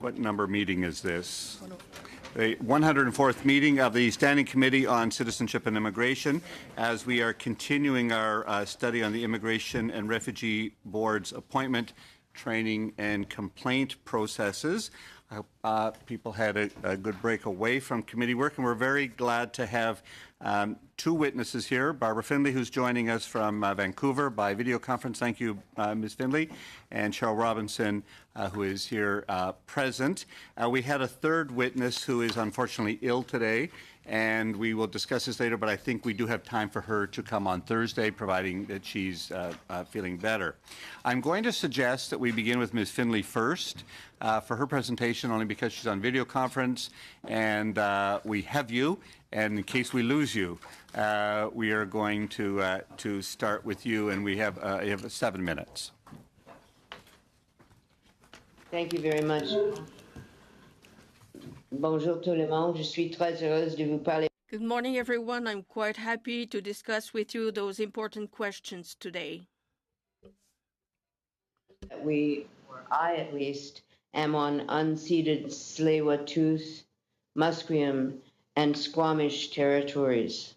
What number meeting is this? The 104th meeting of the Standing Committee on Citizenship and Immigration, as we are continuing our study on the Immigration and Refugee Board's appointment, training, and complaint processes. I hope people had a good break away from committee work, and we're very glad to have two witnesses here. Barbara Findlay, who's joining us from Vancouver by video conference. Thank you, Ms. Findlay. And Cheryl Robinson, who is here present. We had a third witness who is unfortunately ill today, and we will discuss this later, but I think we do have time for her to come on Thursday, providing that she's feeling better. I'm going to suggest that we begin with Ms. Findlay first for her presentation, only because she's on video conference, and we have you, and in case we lose you, we are going to start with you, and you have 7 minutes. Thank you very much. Bonjour tout le monde. Je suis très heureuse de vous parler. Good morning, everyone. I'm quite happy to discuss with you those important questions today. I at least, am on unceded Tsleil-Waututh, Musqueam, and Squamish territories.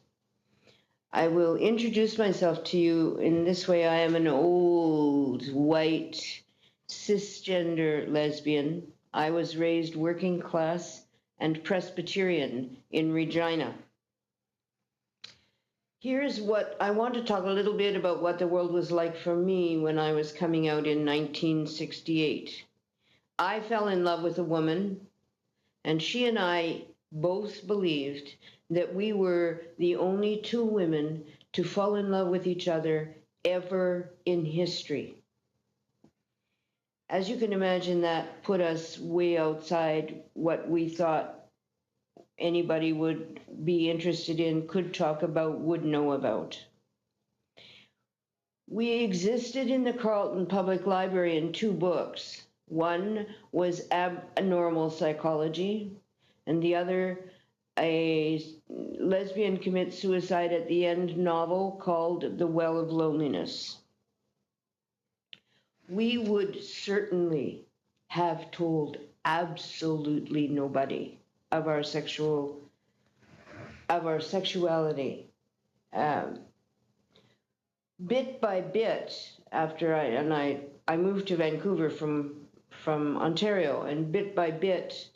I will introduce myself to you in this way. I am an old, white, cisgender lesbian. I was raised working class and Presbyterian in Regina. Here's what I want to talk a little bit about what the world was like for me when I was coming out in 1968. I fell in love with a woman, and she and I both believed that we were the only two women to fall in love with each other ever in history. As you can imagine, that put us way outside what we thought anybody would be interested in, could talk about, would know about. We existed in the Carleton Public Library in 2 books. One was Abnormal Psychology, and the other a lesbian commits suicide at the end novel called The Well of Loneliness. We would certainly have told absolutely nobody of our sexuality. Bit by bit, after I moved to Vancouver from Ontario, and bit by bit,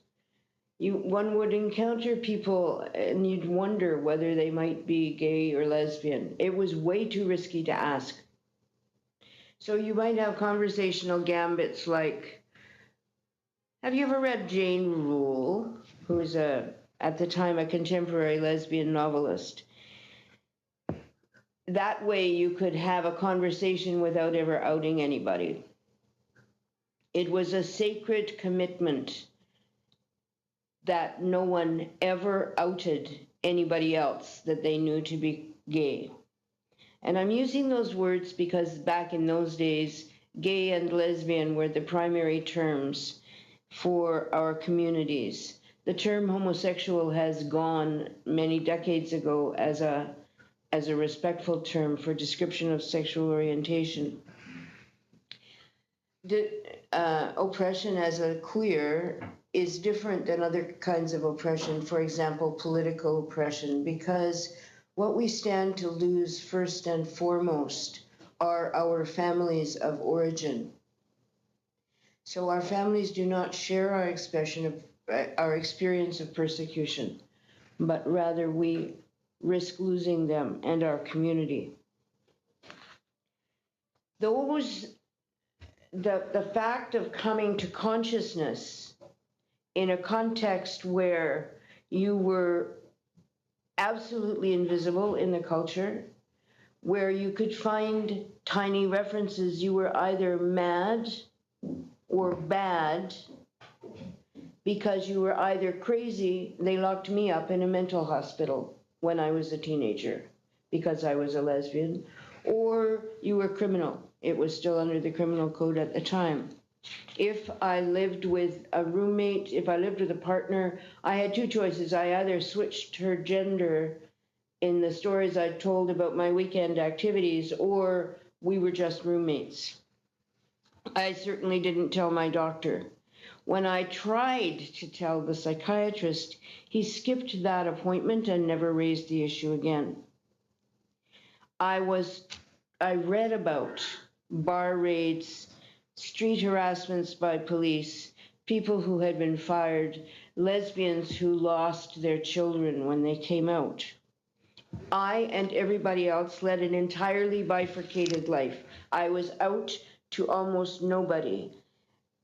one would encounter people and you'd wonder whether they might be gay or lesbian. It was way too risky to ask. So you might have conversational gambits like, have you ever read Jane Rule, who's at the time a contemporary lesbian novelist? That way you could have a conversation without ever outing anybody. It was a sacred commitment that no one ever outed anybody else that they knew to be gay. And I'm using those words because back in those days, gay and lesbian were the primary terms for our communities. The term homosexual has gone many decades ago as a respectful term for description of sexual orientation. Oppression as a queer is different than other kinds of oppression, for example, political oppression, because what we stand to lose first and foremost are our families of origin. So our families do not share our experience of persecution, but rather we risk losing them and our community. The fact of coming to consciousness in a context where you were absolutely invisible in the culture, where you could find tiny references, you were either mad or bad because you were either crazy. They locked me up in a mental hospital when I was a teenager because I was a lesbian, or you were criminal. It was still under the criminal code at the time. If I lived with a roommate, if I lived with a partner, I had 2 choices. I either switched her gender in the stories I told about my weekend activities, or we were just roommates. I certainly didn't tell my doctor. When I tried to tell the psychiatrist, he skipped that appointment and never raised the issue again. I read about bar raids, street harassments by police, people who had been fired, lesbians who lost their children when they came out. I and everybody else led an entirely bifurcated life. I was out to almost nobody.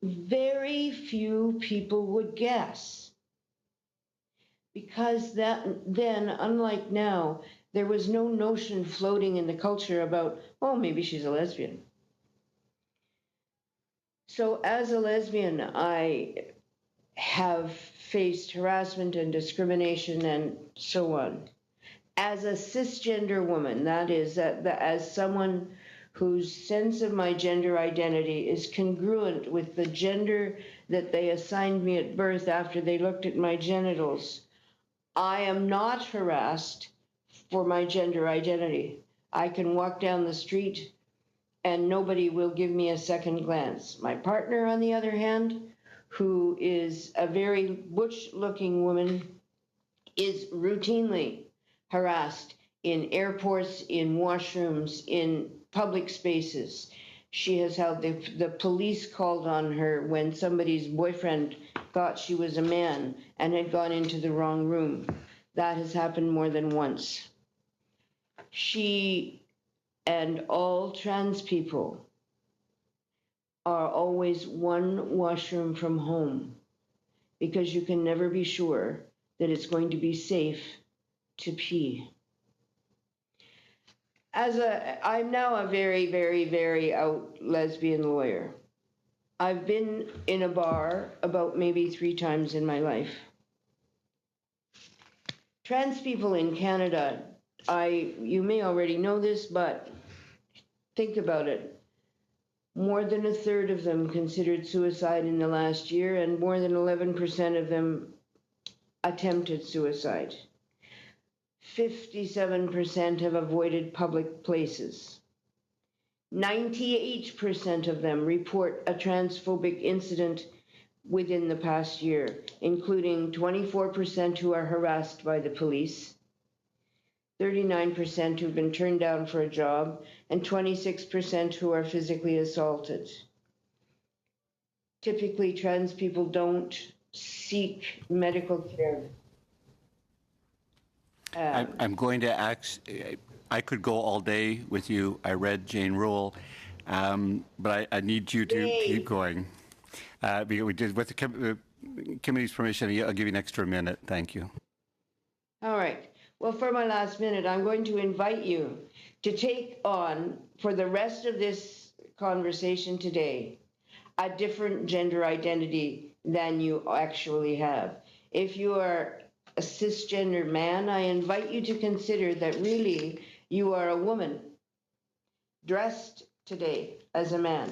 Very few people would guess. Because then, unlike now, there was no notion floating in the culture about, oh, maybe she's a lesbian. So as a lesbian, I have faced harassment and discrimination and so on. As a cisgender woman, that is, as someone whose sense of my gender identity is congruent with the gender that they assigned me at birth after they looked at my genitals, I am not harassed for my gender identity. I can walk down the street and nobody will give me a second glance. My partner, on the other hand, who is a very butch-looking woman, is routinely harassed in airports, in washrooms, in public spaces. She has had the police called on her when somebody's boyfriend thought she was a man and had gone into the wrong room. That has happened more than once. She and all trans people are always one washroom from home, because you can never be sure that it's going to be safe to pee. I'm now a very, very, very out lesbian lawyer. I've been in a bar about maybe 3 times in my life. Trans people in Canada, you may already know this, but think about it. More than a third of them considered suicide in the last year, and more than 11% of them attempted suicide. 57% have avoided public places. 98% of them report a transphobic incident within the past year, including 24% who are harassed by the police, 39% who've been turned down for a job, and 26% who are physically assaulted. Typically, trans people don't seek medical care. I'm going to ask, I could go all day with you. I read Jane Rule, but I need you to keep going. Because we did, with the committee's permission, I'll give you an extra minute. Thank you. All right. Well, for my last minute, I'm going to invite you to take on, for the rest of this conversation today, a different gender identity than you actually have. If you are a cisgender man, I invite you to consider that really you are a woman dressed today as a man.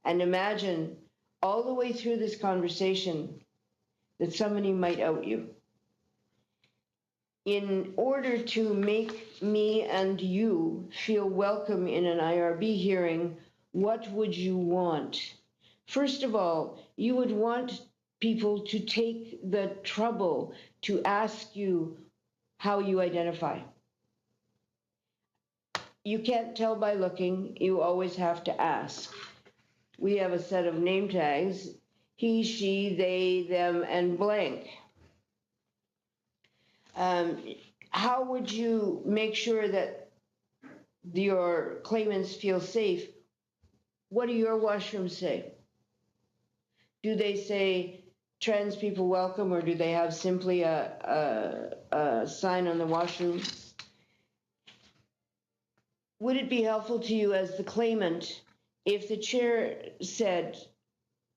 And imagine all the way through this conversation that somebody might out you. In order to make me and you feel welcome in an IRB hearing, what would you want? First of all, you would want people to take the trouble to ask you how you identify. You can't tell by looking, you always have to ask. We have a set of name tags: he, she, they, them, and blank. How would you make sure that your claimants feel safe? What do your washrooms say? Do they say trans people welcome, or do they have simply a sign on the washroom? Would it be helpful to you as the claimant if the chair said,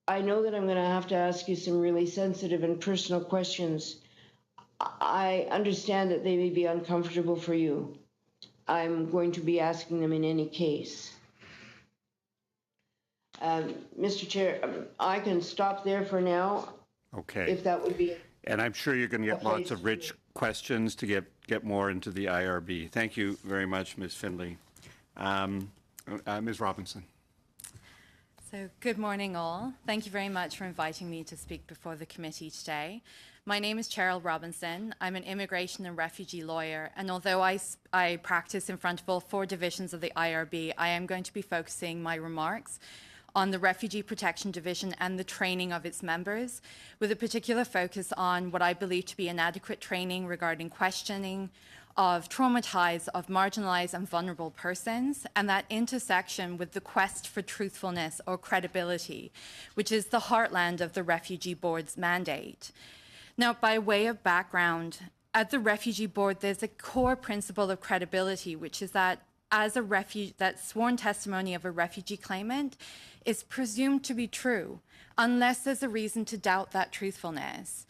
I know that I'm going to have to ask you some really sensitive and personal questions. I understand that they may be uncomfortable for you. I'm going to be asking them in any case. Mr. Chair, I can stop there for now. Okay. If that would be. And I'm sure you're going to get lots of rich questions to get more into the IRB. Thank you very much, Ms. Findlay. Ms. Robinson. So, good morning, all. Thank you very much for inviting me to speak before the committee today. My name is Cheryl Robinson. I'm an immigration and refugee lawyer, and although I practice in front of all 4 divisions of the IRB, I am going to be focusing my remarks on the Refugee Protection Division and the training of its members, with a particular focus on what I believe to be inadequate training regarding questioning of traumatized, of marginalized and vulnerable persons, and that intersection with the quest for truthfulness or credibility, which is the heartland of the Refugee Board's mandate. Now, by way of background, at the Refugee Board, there's a core principle of credibility, which is that that sworn testimony of a refugee claimant is presumed to be true, unless there's a reason to doubt that truthfulness.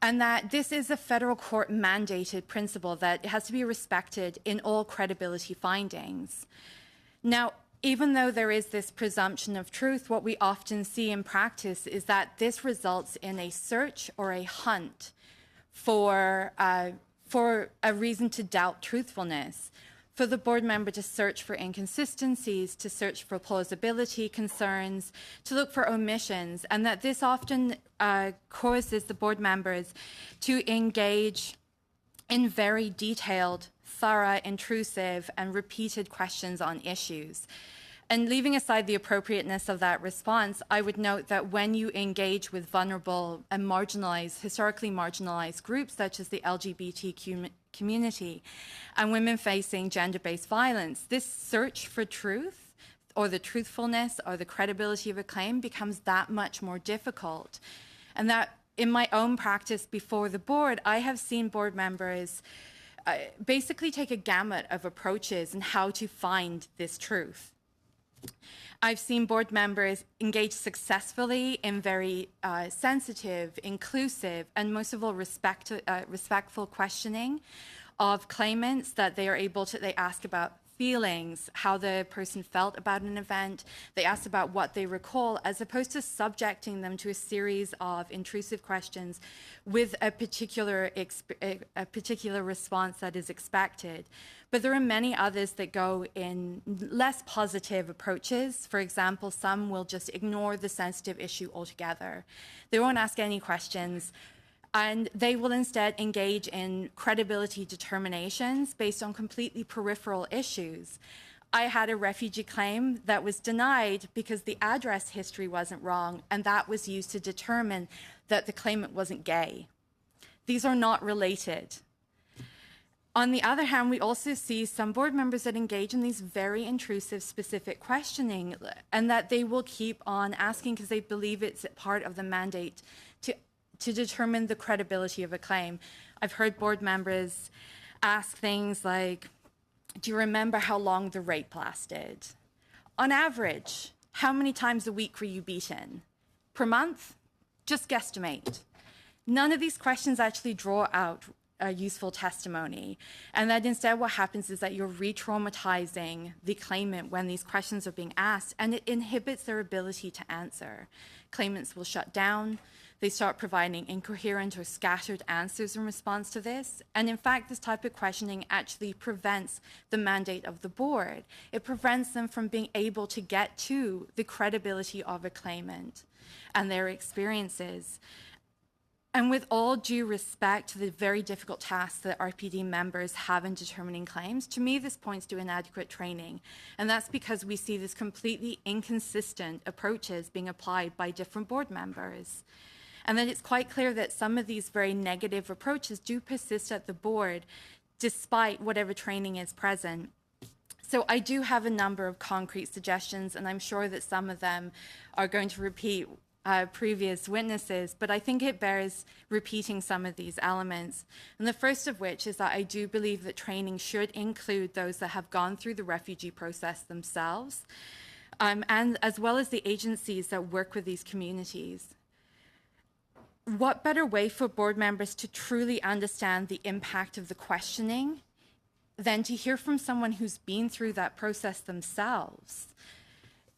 And that this is a federal court mandated principle that has to be respected in all credibility findings. Now, even though there is this presumption of truth, what we often see in practice is that this results in a search or a hunt for a reason to doubt truthfulness, for the board member to search for inconsistencies, to search for plausibility concerns, to look for omissions, and that this often causes the board members to engage in very detailed, thorough, intrusive, and repeated questions on issues. And leaving aside the appropriateness of that response, I would note that when you engage with vulnerable and marginalized, historically marginalized groups such as the LGBTQ community and women facing gender-based violence, this search for truth or the truthfulness or the credibility of a claim becomes that much more difficult. And that in my own practice before the board, I have seen board members basically take a gamut of approaches in how to find this truth. I've seen board members engage successfully in very sensitive, inclusive, and most of all respectful questioning of claimants, that they are able to, they ask about feelings, how the person felt about an event. They ask about what they recall, as opposed to subjecting them to a series of intrusive questions with a particular response that is expected. But there are many others that go in less positive approaches. For example, some will just ignore the sensitive issue altogether. They won't ask any questions, and they will instead engage in credibility determinations based on completely peripheral issues. I had a refugee claim that was denied because the address history wasn't wrong, and that was used to determine that the claimant wasn't gay. These are not related. On the other hand, we also see some board members that engage in these very intrusive, specific questioning, and that they will keep on asking because they believe it's part of the mandate to determine the credibility of a claim. I've heard board members ask things like, do you remember how long the rape lasted? On average, how many times a week were you beaten? Per month? Just guesstimate. None of these questions actually draw out a useful testimony, and that instead what happens is that you're re-traumatizing the claimant when these questions are being asked, and it inhibits their ability to answer. Claimants will shut down. They start providing incoherent or scattered answers in response to this. And in fact, this type of questioning actually prevents the mandate of the board. It prevents them from being able to get to the credibility of a claimant and their experiences. And with all due respect to the very difficult tasks that RPD members have in determining claims, to me this points to inadequate training. And that's because we see this completely inconsistent approaches being applied by different board members. And then it's quite clear that some of these very negative approaches do persist at the board despite whatever training is present. So I do have a number of concrete suggestions, and I'm sure that some of them are going to repeat previous witnesses, but I think it bears repeating some of these elements. And the first of which is that I do believe that training should include those that have gone through the refugee process themselves, and as well as the agencies that work with these communities. What better way for board members to truly understand the impact of the questioning than to hear from someone who's been through that process themselves?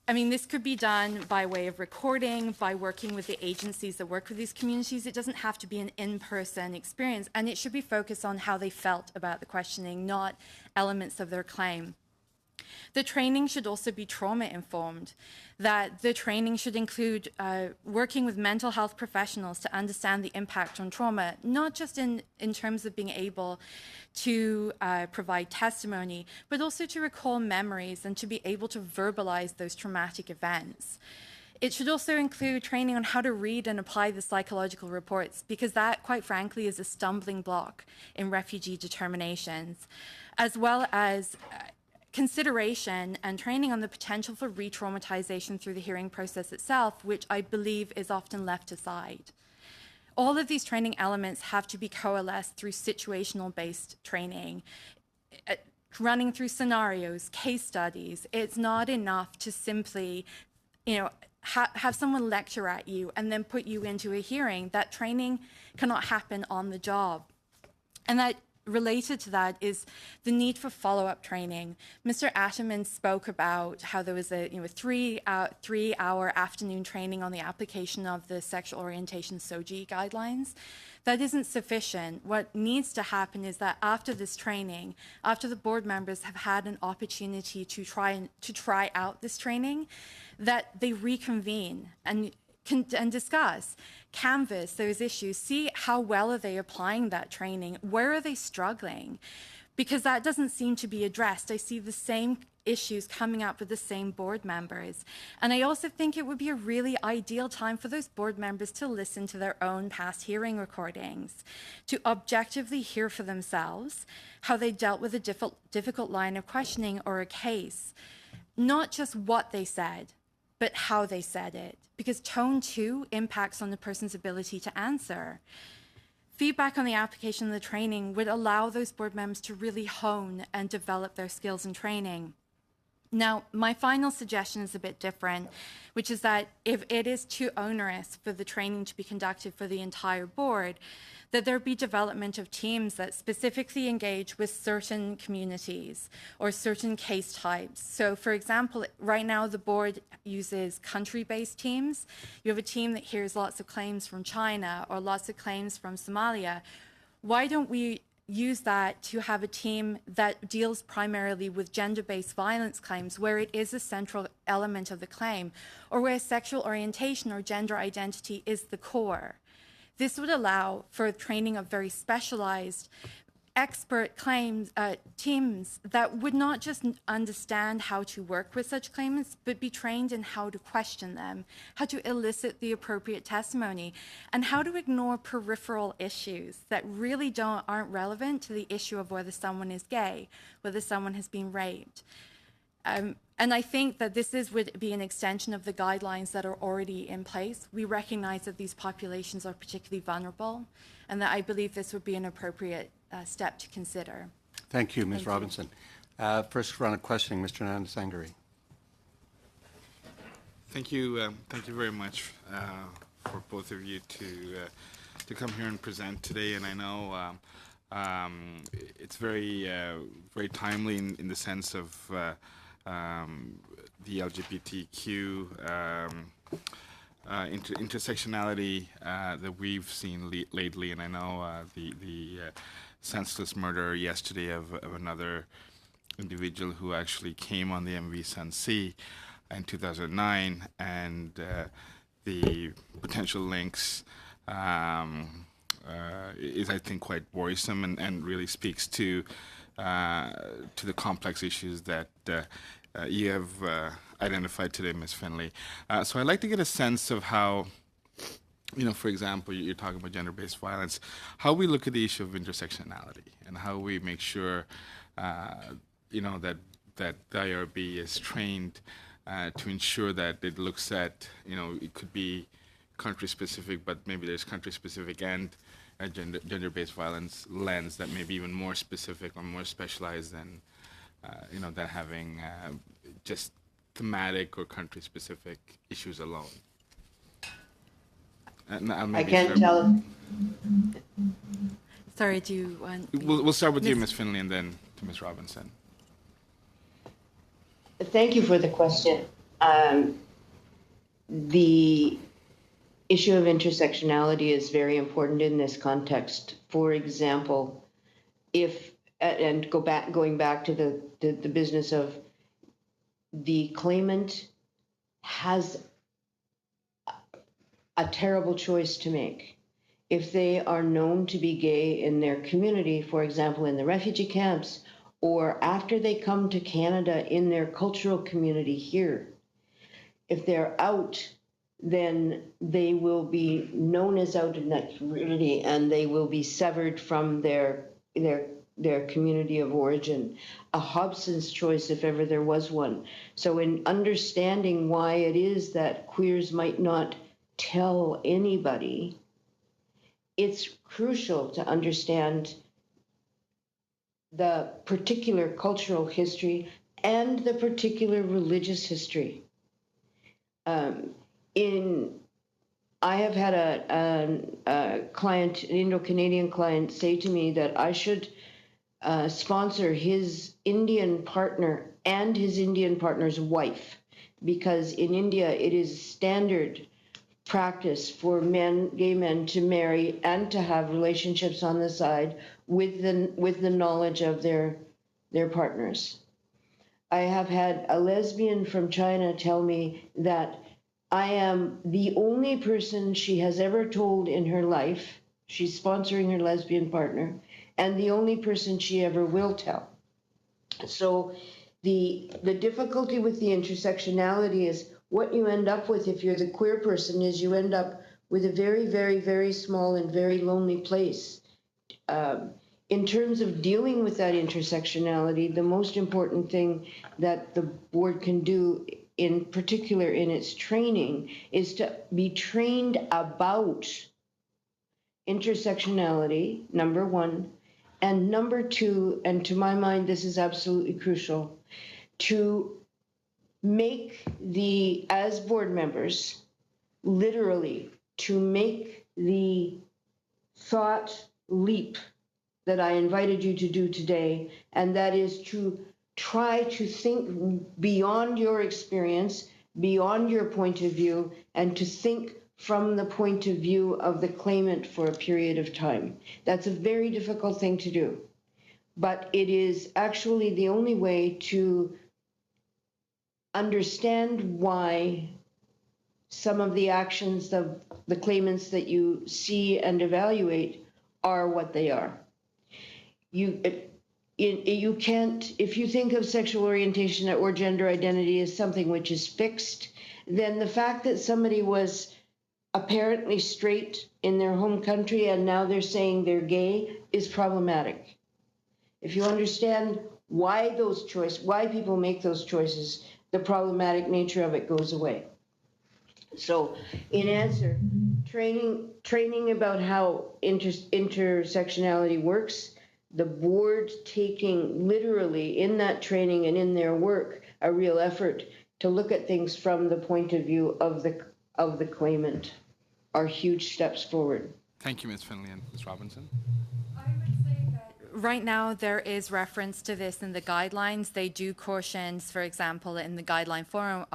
I mean, this could be done by way of recording, by working with the agencies that work with these communities. It doesn't have to be an in-person experience, and it should be focused on how they felt about the questioning, not elements of their claim. The training should also be trauma-informed, that the training should include working with mental health professionals to understand the impact on trauma, not just in terms of being able to provide testimony, but also to recall memories and to be able to verbalize those traumatic events. It should also include training on how to read and apply the psychological reports, because that, quite frankly, is a stumbling block in refugee determinations, as well as consideration and training on the potential for re-traumatization through the hearing process itself, which I believe is often left aside. All of these training elements have to be coalesced through situational-based training, running through scenarios, case studies. It's not enough to simply, have someone lecture at you and then put you into a hearing. That training cannot happen on the job. And that related to that is the need for follow-up training. Mr. Atterman spoke about how there was a 3-hour afternoon training on the application of the sexual orientation SOGI guidelines. That isn't sufficient. What needs to happen is that after this training, after the board members have had an opportunity to try out this training, that they reconvene and discuss, canvass those issues, see how well are they applying that training, where are they struggling, because that doesn't seem to be addressed. I see the same issues coming up with the same board members. And I also think it would be a really ideal time for those board members to listen to their own past hearing recordings, to objectively hear for themselves how they dealt with a difficult line of questioning or a case, not just what they said, but how they said it, because tone too impacts on the person's ability to answer. Feedback on the application of the training would allow those board members to really hone and develop their skills and training. Now, my final suggestion is a bit different, which is that if it is too onerous for the training to be conducted for the entire board, that there be development of teams that specifically engage with certain communities or certain case types. So, for example, right now the board uses country-based teams. You have a team that hears lots of claims from China or lots of claims from Somalia. Why don't we use that to have a team that deals primarily with gender-based violence claims, where it is a central element of the claim, or where sexual orientation or gender identity is the core? This would allow for training of very specialized expert teams that would not just understand how to work with such claimants, but be trained in how to question them, how to elicit the appropriate testimony, and how to ignore peripheral issues that really aren't relevant to the issue of whether someone is gay, whether someone has been raped. And I think that this would be an extension of the guidelines that are already in place. We recognize that these populations are particularly vulnerable, and that I believe this would be an appropriate step to consider. Thank you, Ms. Robinson. First round of questioning, Mr. Nanasangari. Thank you very much for both of you to come here and present today. And I know it's very timely in the sense of the LGBTQ intersectionality that we've seen lately. And I know the senseless murder yesterday of another individual who actually came on the MV Sun-C in 2009, and the potential links is, I think, quite worrisome and really speaks to the complex issues that you have identified today, Ms. Finley. So I'd like to get a sense of how, for example, you're talking about gender-based violence, how we look at the issue of intersectionality and how we make sure, that the IRB is trained to ensure that it looks at, it could be country-specific, but maybe there's country-specific and a gender-based violence lens that may be even more specific or more specialized than, than having just thematic or country-specific issues alone. I can't tell. Sorry, do you want? We'll start with you, Ms. Finley, and then to Ms. Robinson. Thank you for the question. The issue of intersectionality is very important in this context. For example, going back to the business of the claimant has a terrible choice to make. If they are known to be gay in their community, for example, in the refugee camps, or after they come to Canada in their cultural community here, if they're out, then they will be known as out in that community and they will be severed from their community of origin. A Hobson's choice, if ever there was one. So in understanding why it is that queers might not tell anybody, it's crucial to understand the particular cultural history and the particular religious history. I have had a client, an Indo-Canadian client, say to me that I should sponsor his Indian partner and his Indian partner's wife, because in India it is standard practice for gay men to marry and to have relationships on the side with the knowledge of their partners. I have had a lesbian from China tell me that I am the only person she has ever told in her life. She's sponsoring her lesbian partner, and the only person she ever will tell. So the difficulty with the intersectionality is what you end up with if you're the queer person is you end up with a very, very, very small and very lonely place. In terms of dealing with that intersectionality, the most important thing that the board can do, in particular in its training, is to be trained about intersectionality, number one, and number two, and to my mind this is absolutely crucial, to make as board members, literally, to make the thought leap that I invited you to do today, and that is to try to think beyond your experience, beyond your point of view, and to think from the point of view of the claimant for a period of time. That's a very difficult thing to do, but it is actually the only way to understand why some of the actions of the claimants that you see and evaluate are what they are. You can't, if you think of sexual orientation or gender identity as something which is fixed, then the fact that somebody was apparently straight in their home country and now they're saying they're gay is problematic. If you understand why people make those choices, the problematic nature of it goes away. So in answer, training about how intersectionality works, the board taking literally in that training and in their work a real effort to look at things from the point of view of the claimant are huge steps forward. Thank you, Ms. Finley and Ms. Robinson. I would say that right now there is reference to this in the guidelines. They do cautions, for example, in the guideline for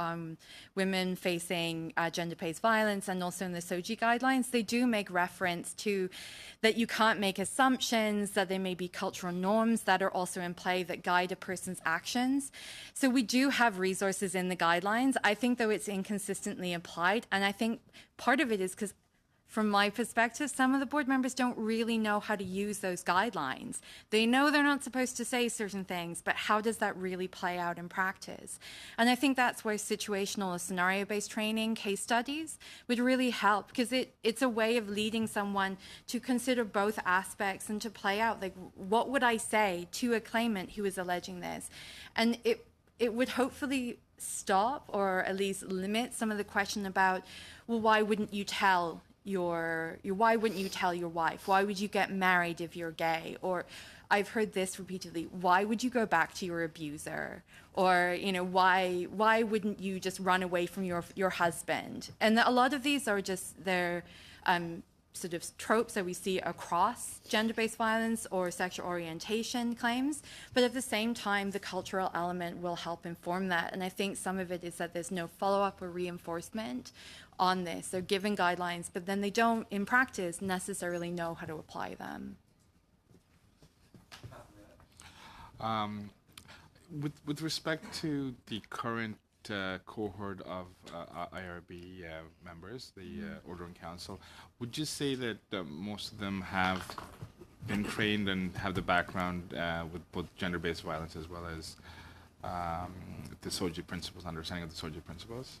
women facing gender-based violence, and also in the SOGI guidelines, they do make reference to that you can't make assumptions, that there may be cultural norms that are also in play that guide a person's actions. So we do have resources in the guidelines. I think, though, it's inconsistently applied, and I think part of it is because from my perspective, some of the board members don't really know how to use those guidelines. They know they're not supposed to say certain things, but how does that really play out in practice? And I think that's where situational or scenario-based training, case studies, would really help, because it's a way of leading someone to consider both aspects and to play out, like, what would I say to a claimant who is alleging this? And it would hopefully stop or at least limit some of the question about, well, why wouldn't you tell why wouldn't you tell your wife? Why would you get married if you're gay? Or I've heard this repeatedly, why would you go back to your abuser? Or, why wouldn't you just run away from your husband? And a lot of these are just their sort of tropes that we see across gender-based violence or sexual orientation claims. But at the same time, the cultural element will help inform that. And I think some of it is that there's no follow-up or reinforcement on this. They're given guidelines, but then they don't, in practice, necessarily know how to apply them. With respect to the current cohort of IRB members, the Ordering Council, would you say that most of them have been trained and have the background with both gender-based violence as well as the SOGI principles, understanding of the SOGI principles?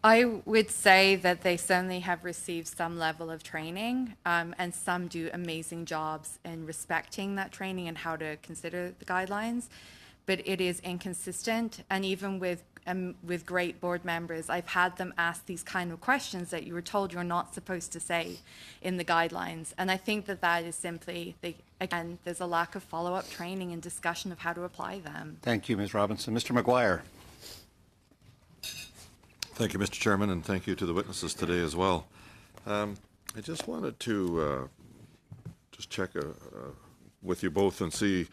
I would say that they certainly have received some level of training, and some do amazing jobs in respecting that training and how to consider the guidelines. But it is inconsistent, and even with great board members, I've had them ask these kind of questions that you were told you're not supposed to say in the guidelines. And I think that that is simply, again, there's a lack of follow-up training and discussion of how to apply them. Thank you, Ms. Robinson. Mr. McGuire. Thank you, Mr. Chairman, and thank you to the witnesses today as well. I just wanted to just check with you both and see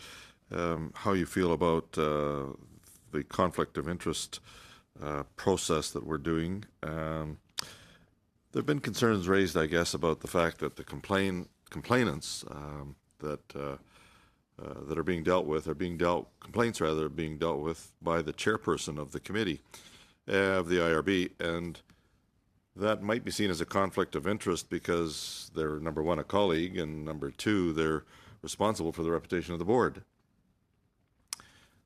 how you feel about the conflict of interest process that we're doing. There have been concerns raised, I guess, about the fact that the complainants that are being dealt with complaints rather, are being dealt with by the chairperson of the committee of the IRB, and that might be seen as a conflict of interest because they're, number one, a colleague, and number two, they're responsible for the reputation of the board.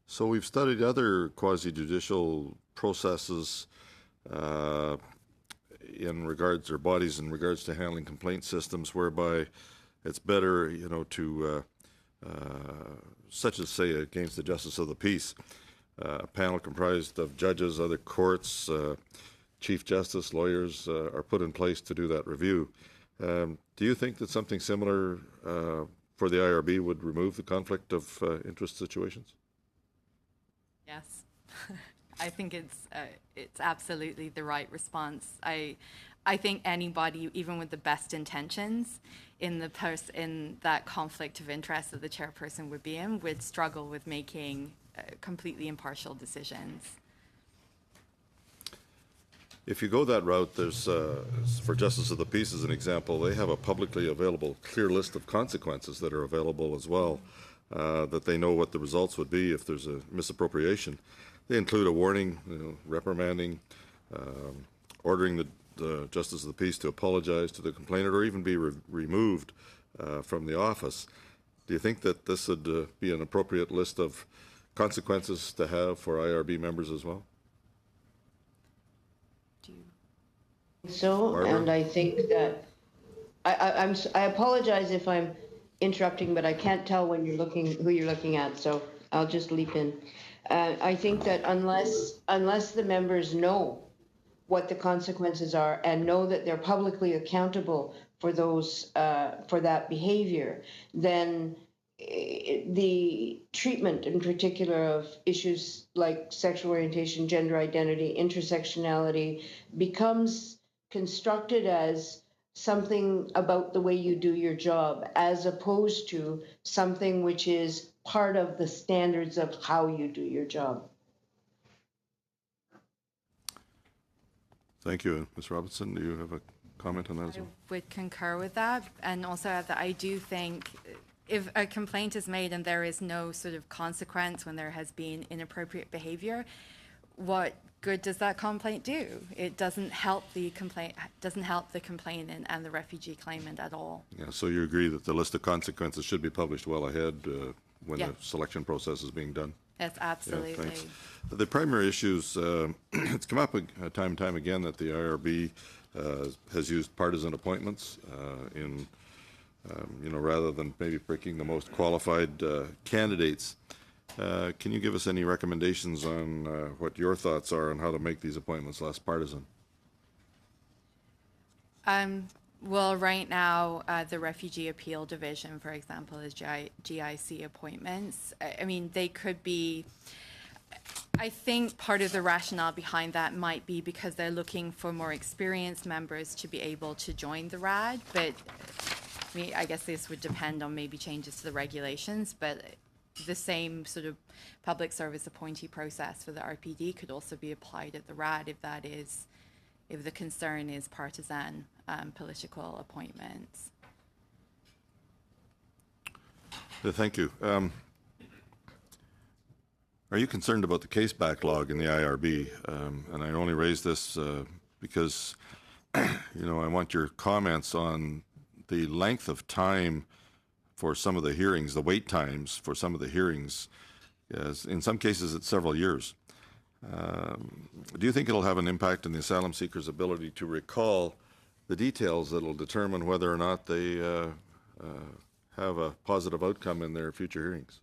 So we've studied other quasi-judicial processes in regards, or bodies in regards to handling complaint systems, whereby it's better, to, such as, say, against the Justice of the Peace, a panel comprised of judges, other courts, Chief Justice, lawyers are put in place to do that review. Do you think that something similar for the IRB would remove the conflict of interest situations? Yes, I think it's absolutely the right response. I think anybody, even with the best intentions, in that conflict of interest that the chairperson would be in, would struggle with making completely impartial decisions. If you go that route, there's, for Justice of the Peace as an example, they have a publicly available clear list of consequences that are available as well, that they know what the results would be if there's a misappropriation. They include a warning, reprimanding, ordering the Justice of the Peace to apologize to the complainant or even be removed from the office. Do you think that this would be an appropriate list of consequences to have for IRB members as well? So, Barbara? and I think that I apologize if I'm interrupting, but I can't tell when you're who you're looking at, so I'll just leap in. I think that unless the members know what the consequences are and know that they're publicly accountable for those for that behavior, then the treatment in particular of issues like sexual orientation, gender identity, intersectionality becomes constructed as something about the way you do your job, as opposed to something which is part of the standards of how you do your job. Thank you. Ms. Robinson, do you have a comment on that as well? I would concur with that, and also add that I do think if a complaint is made and there is no sort of consequence when there has been inappropriate behavior, what good does that complaint do? It doesn't help the complainant and the refugee claimant at all. Yeah, so you agree that the list of consequences should be published well ahead when Yeah. the selection process is being done? Yes, absolutely. Yeah, thanks. The primary issues, it's come up time and time again that the IRB has used partisan appointments in, rather than maybe picking the most qualified candidates. Can you give us any recommendations on what your thoughts are on how to make these appointments less partisan? Well, right now, the Refugee Appeal Division, for example, is GIC appointments. I mean, they could be, I think part of the rationale behind that might be because they're looking for more experienced members to be able to join the RAD, but I guess this would depend on maybe changes to the regulations, but the same sort of public service appointee process for the RPD could also be applied at the RAD if the concern is partisan political appointments. Thank you. Are you concerned about the case backlog in the IRB? And I only raise this because, you know, I want your comments on the length of time for some of the hearings, the wait times for some of the hearings. Yes, in some cases, it's several years. Do you think it'll have an impact on the asylum seeker's ability to recall the details that will determine whether or not they have a positive outcome in their future hearings?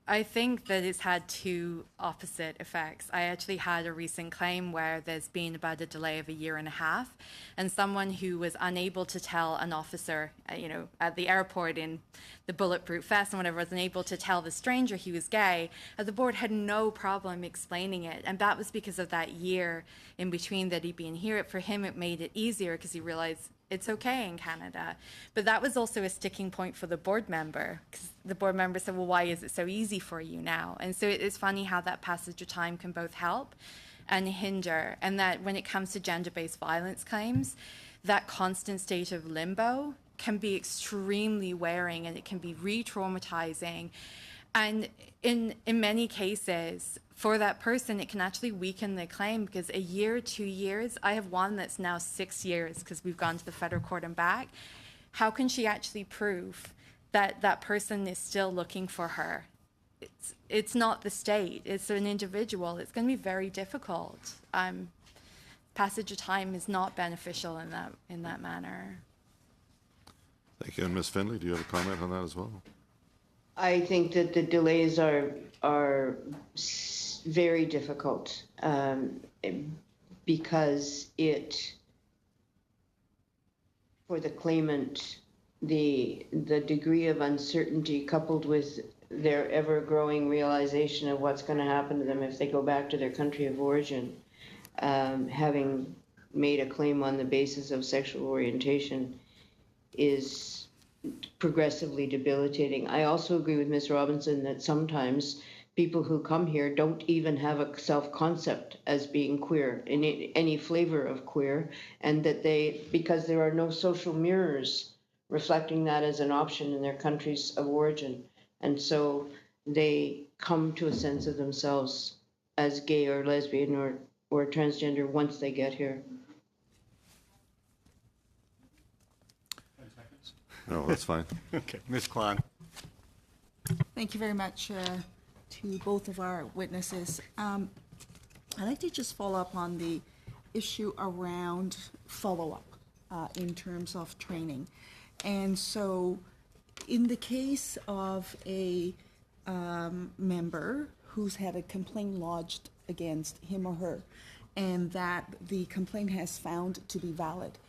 I think that it's had two opposite effects. I actually had a recent claim where there's been about a delay of 1.5 years, and someone who was unable to tell an officer, you know, at the airport in the Bulletproof Vest and whatever, was unable to tell the stranger he was gay, the board had no problem explaining it. And that was because of that year in between that he'd been here. For him, it made it easier because he realized it's okay in Canada. But that was also a sticking point for the board member, because the board member said, well, why is it so easy for you now? And so it's funny how that passage of time can both help and hinder. And that when it comes to gender-based violence claims, that constant state of limbo can be extremely wearing, and it can be re-traumatizing. And in many cases, for that person, it can actually weaken the claim, because 1 year, 2 years, I have one that's now 6 years because we've gone to the federal court and back. How can she actually prove that that person is still looking for her? It's not the state, it's an individual. It's going to be very difficult. Passage of time is not beneficial in that manner. Thank you. And Ms. Finley, do you have a comment on that as well? I think that the delays are very difficult because for the claimant, the degree of uncertainty coupled with their ever-growing realization of what's going to happen to them if they go back to their country of origin, having made a claim on the basis of sexual orientation, is progressively debilitating. I also agree with Ms. Robinson that sometimes people who come here don't even have a self-concept as being queer, in any flavor of queer, and that because there are no social mirrors reflecting that as an option in their countries of origin, and so they come to a sense of themselves as gay or lesbian or transgender once they get here. No, that's fine. Okay, Ms. Klan. Thank you very much to both of our witnesses. I'd like to just follow up on the issue around follow-up in terms of training. And so in the case of a member who's had a complaint lodged against him or her, and that the complaint has found to be valid,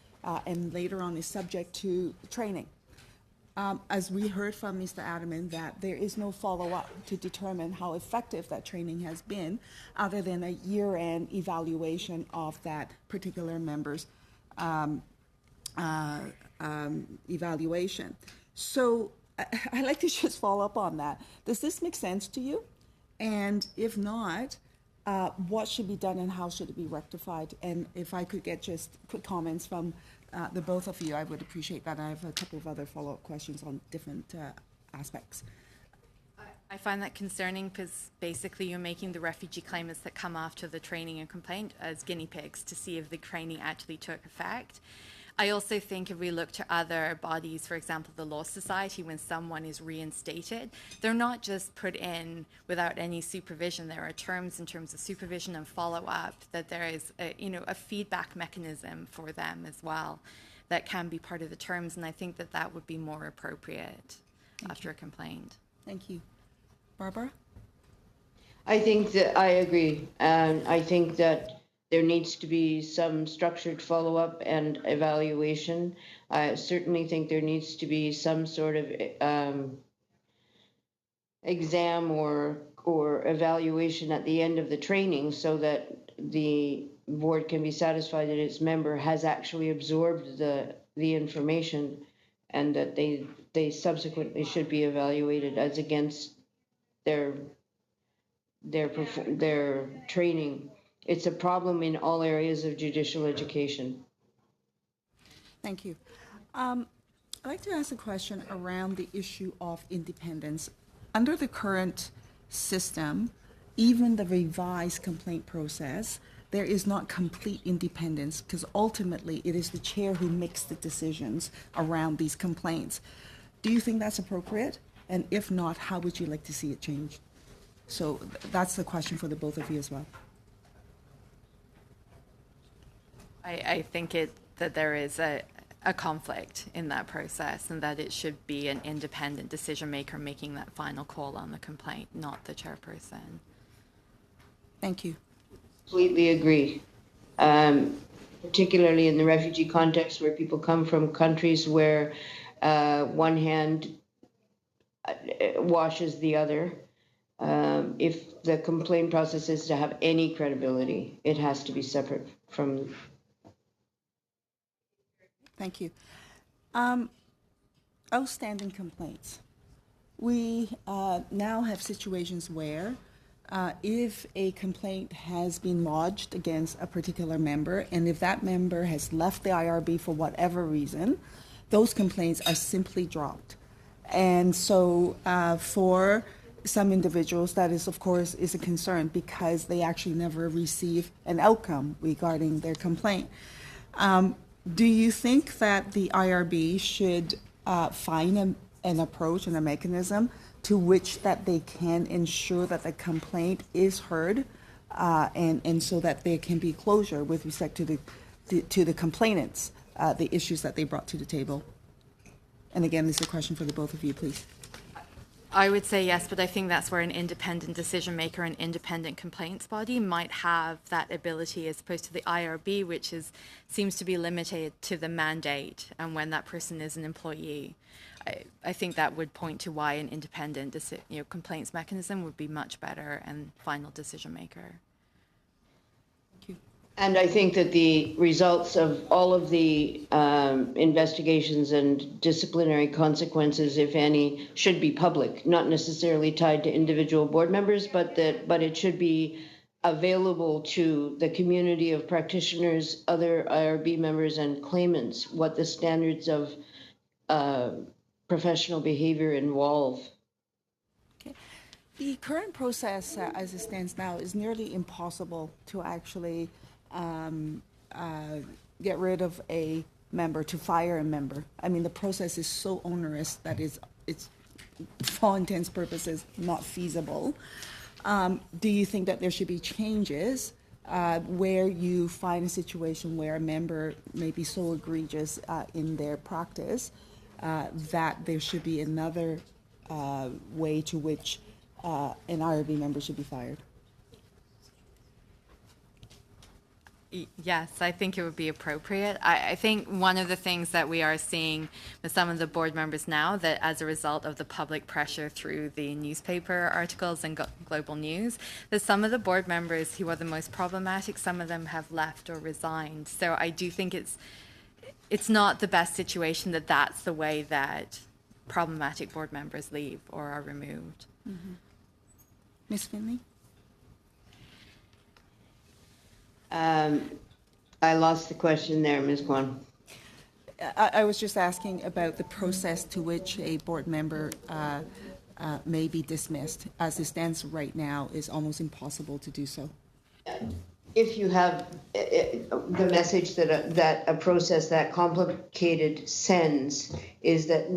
and later on is subject to training, as we heard from Mr. Adamant, that there is no follow-up to determine how effective that training has been, other than a year-end evaluation of that particular member's evaluation. So I'd like to just follow up on that. Does this make sense to you? And if not, what should be done and how should it be rectified? And if I could get just quick comments from the both of you, I would appreciate that. I have a couple of other follow-up questions on different aspects. I find that concerning because basically you're making the refugee claimants that come after the training and complaint as guinea pigs to see if the training actually took effect. I also think if we look to other bodies, for example, the Law Society, when someone is reinstated, they're not just put in without any supervision. There are terms in terms of supervision and follow-up, that there is a feedback mechanism for them as well that can be part of the terms, and I think that that would be more appropriate after a complaint. Thank you. Barbara? I think that I agree, and I think that there needs to be some structured follow-up and evaluation. I certainly think there needs to be some sort of exam or evaluation at the end of the training so that the board can be satisfied that its member has actually absorbed the information, and that they subsequently should be evaluated as against their training. It's a problem in all areas of judicial education. Thank you. I'd like to ask a question around the issue of independence. Under the current system, even the revised complaint process, there is not complete independence because ultimately it is the chair who makes the decisions around these complaints. Do you think that's appropriate? And if not, how would you like to see it changed? So that's the question for the both of you as well. I think that there is a conflict in that process and that it should be an independent decision maker making that final call on the complaint, not the chairperson. Thank you. Completely agree. Particularly in the refugee context where people come from countries where one hand washes the other. If the complaint process is to have any credibility, it has to be separate from. Thank you. Outstanding complaints. We now have situations where if a complaint has been lodged against a particular member, and if that member has left the IRB for whatever reason, those complaints are simply dropped. And so for some individuals, that is, of course, is a concern because they actually never receive an outcome regarding their complaint. Do you think that the IRB should find an approach and a mechanism to which that they can ensure that the complaint is heard and so that there can be closure with respect to the complainants, the issues that they brought to the table? And again, this is a question for the both of you, please. I would say yes, but I think that's where an independent decision maker, an independent complaints body might have that ability as opposed to the IRB, which seems to be limited to the mandate and when that person is an employee. I think that would point to why an independent complaints mechanism would be much better and final decision maker. And I think that the results of all of the investigations and disciplinary consequences, if any, should be public, not necessarily tied to individual board members, but it should be available to the community of practitioners, other IRB members, and claimants, what the standards of professional behavior involve. Okay. The current process, as it stands now, is nearly impossible to actually get rid of a member, to fire a member. I mean, the process is so onerous that it's for all intents and purposes, not feasible. Do you think that there should be changes where you find a situation where a member may be so egregious in their practice that there should be another way to which an IRB member should be fired? Yes, I think it would be appropriate. I think one of the things that we are seeing with some of the board members now, that as a result of the public pressure through the newspaper articles and global news, that some of the board members who are the most problematic, some of them have left or resigned. So I do think it's not the best situation that that's the way that problematic board members leave or are removed. Mm-hmm. Ms. Finley? I lost the question there, Ms. Kwan. I was just asking about the process to which a board member may be dismissed. As it stands right now, is almost impossible to do so. If you have the message that a process that complicated sends is that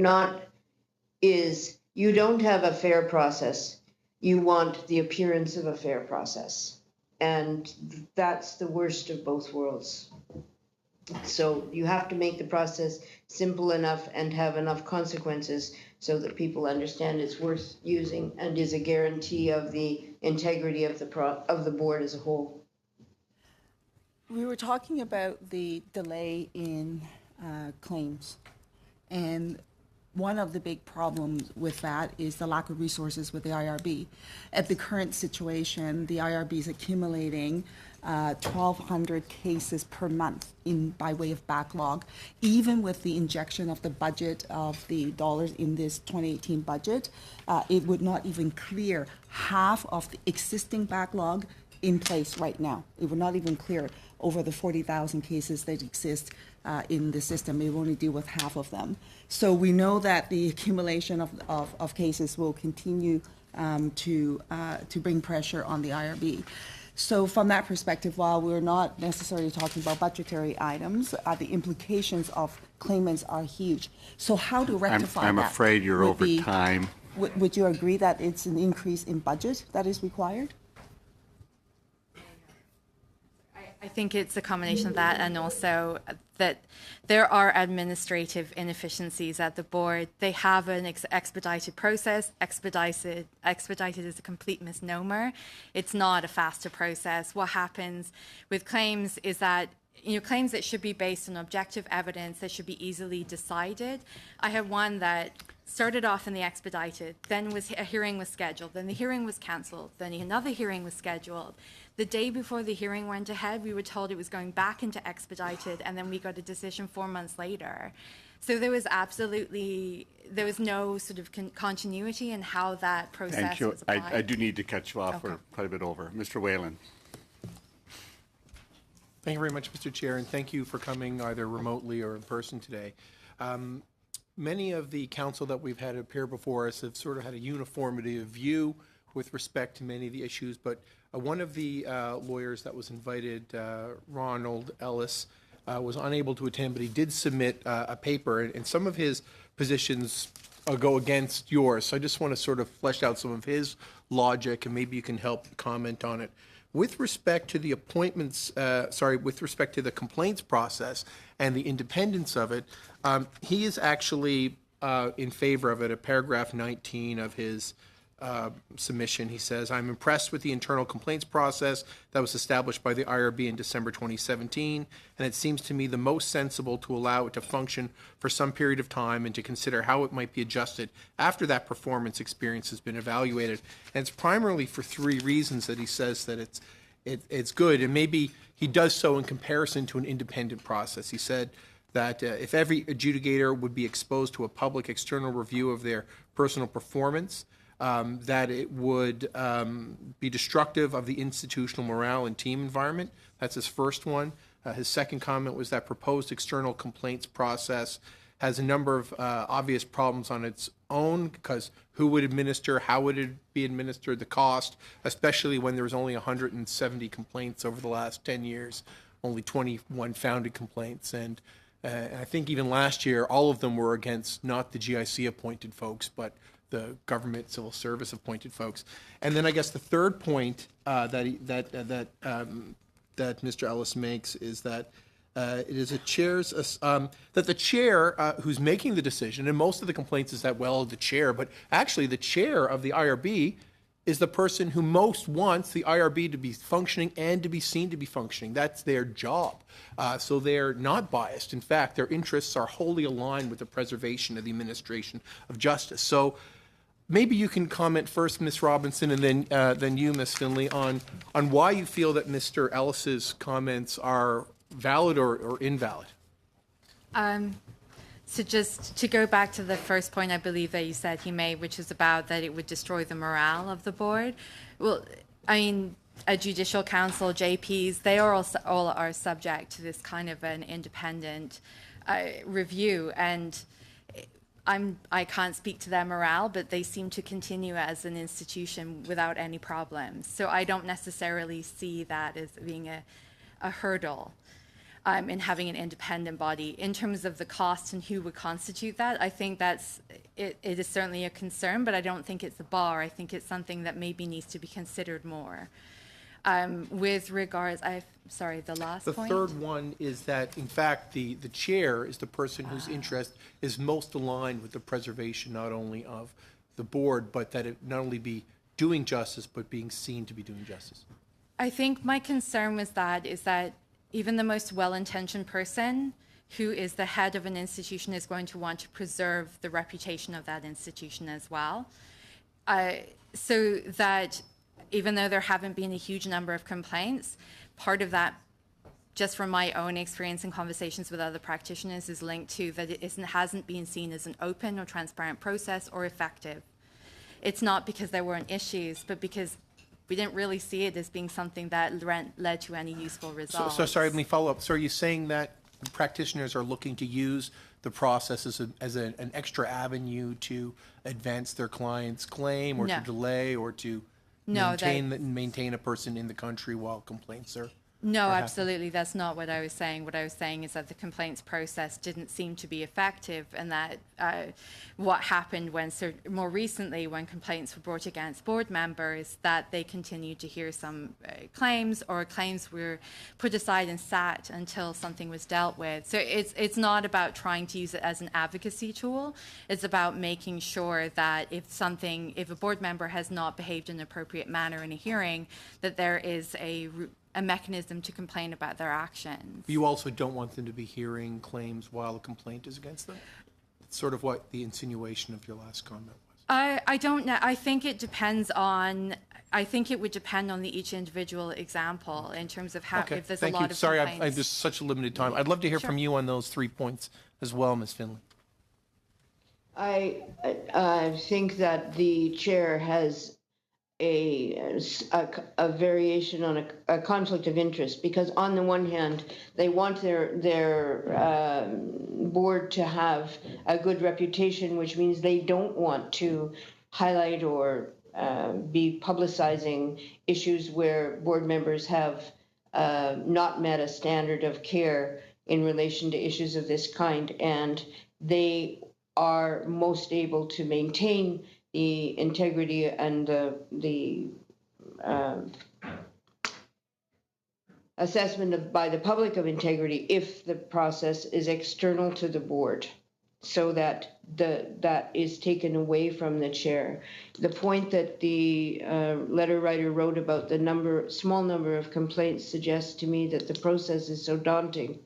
you don't have a fair process. You want the appearance of a fair process. And that's the worst of both worlds. So you have to make the process simple enough and have enough consequences so that people understand it's worth using and is a guarantee of the integrity of the board as a whole. We were talking about the delay in claims, and one of the big problems with that is the lack of resources with the IRB. At the current situation, the IRB is accumulating 1,200 cases per month by way of backlog. Even with the injection of the budget of the dollars in this 2018 budget, it would not even clear half of the existing backlog in place right now. It would not even clear over the 40,000 cases that exist in the system. It will only deal with half of them. So we know that the accumulation of cases will continue to bring pressure on the IRB. So from that perspective, while we're not necessarily talking about budgetary items, the implications of claimants are huge. So how to rectify that? I'm afraid you're would over be- time. Would you agree that it's an increase in budget that is required? I think it's a combination of that and also that there are administrative inefficiencies at the board. They have an expedited process. Expedited is a complete misnomer. It's not a faster process. What happens with claims is that claims that should be based on objective evidence that should be easily decided. I had one that started off in the expedited, then a hearing was scheduled, then the hearing was cancelled, then another hearing was scheduled. The day before the hearing went ahead, we were told it was going back into expedited, and then we got a decision 4 months later. So there was no sort of continuity in how that process Thank you. was applied. I do need to cut you off. Okay. We're quite a bit over. Mr. Whalen. Thank you very much, Mr. Chair, and thank you for coming either remotely or in person today. Many of the council that we've had appear before us have sort of had a uniformity of view with respect to many of the issues, but one of the lawyers that was invited, Ronald Ellis, was unable to attend, but he did submit a paper, and some of his positions go against yours. So I just want to sort of flesh out some of his logic, and maybe you can help comment on it. With respect to the with respect to the complaints process and the independence of it, he is actually in favor of it. At paragraph 19 of his submission, he says, "I'm impressed with the internal complaints process that was established by the IRB in December 2017, and it seems to me the most sensible to allow it to function for some period of time and to consider how it might be adjusted after that performance experience has been evaluated." And it's primarily for 3 reasons that he says that it's good, and maybe he does so in comparison to an independent process. He said that if every adjudicator would be exposed to a public external review of their personal performance, that it would be destructive of the institutional morale and team environment. That's his first one. His second comment was that proposed external complaints process has a number of obvious problems on its own, because who would administer, how would it be administered, the cost, especially when there was only 170 complaints over the last 10 years, only 21 founded complaints. And I think even last year, all of them were against not the GIC appointed folks, but the government civil service appointed folks. And then I guess the third point that Mr. Ellis makes is that it is a chair's that the chair who's making the decision, and most of the complaints is that, well, the chair, but actually the chair of the IRB is the person who most wants the IRB to be functioning and to be seen to be functioning. That's their job. So they're not biased. In fact, their interests are wholly aligned with the preservation of the administration of justice. So maybe you can comment first, Ms. Robinson, and then you, Ms. Finley, on why you feel that Mr. Ellis's comments are valid or invalid. So just to go back to the first point I believe that you said he made, which is about that it would destroy the morale of the board. Well, I mean, a judicial council, JPs, they are all are subject to this kind of an independent review, and I can't speak to their morale, but they seem to continue as an institution without any problems. So I don't necessarily see that as being a hurdle in having an independent body. In terms of the cost and who would constitute that, I think it is certainly a concern, but I don't think it's a bar. I think it's something that maybe needs to be considered more. With regards, the last point? The third one is that, in fact, the chair is the person whose interest is most aligned with the preservation not only of the board, but that it not only be doing justice, but being seen to be doing justice. I think my concern with that is that even the most well-intentioned person who is the head of an institution is going to want to preserve the reputation of that institution as well. So that even though there haven't been a huge number of complaints, part of that, just from my own experience and conversations with other practitioners, is linked to that it hasn't been seen as an open or transparent process or effective. It's not because there weren't issues, but because we didn't really see it as being something that led to any useful results. So sorry, let me follow up. So are you saying that practitioners are looking to use the process as an extra avenue to advance their client's claim, or No. to delay, or to No, maintain a person in the country while complaints are. No, are happening. absolutely. That's not what I was saying. What I was saying is that the complaints process didn't seem to be effective, and that what happened more recently when complaints were brought against board members, that they continued to hear some claims, or claims were put aside and sat until something was dealt with. So it's not about trying to use it as an advocacy tool. It's about making sure that if a board member has not behaved in an appropriate manner in a hearing, that there is a mechanism to complain about their actions. You also don't want them to be hearing claims while a complaint is against them? That's sort of what the insinuation of your last comment was. I don't know. I think it would depend on each individual example in terms of how, Okay, if there's thank a lot you. of Sorry, complaints. there's such a limited time. I'd love to hear from you on those 3 points as well, Ms. Finley. I think that the chair has a variation on a conflict of interest, because on the one hand, they want their board to have a good reputation, which means they don't want to highlight or be publicizing issues where board members have not met a standard of care in relation to issues of this kind, and they are most able to maintain the integrity and the assessment by the public of integrity if the process is external to the board, so that that is taken away from the chair. The point that the letter writer wrote about the small number of complaints suggests to me that the process is so daunting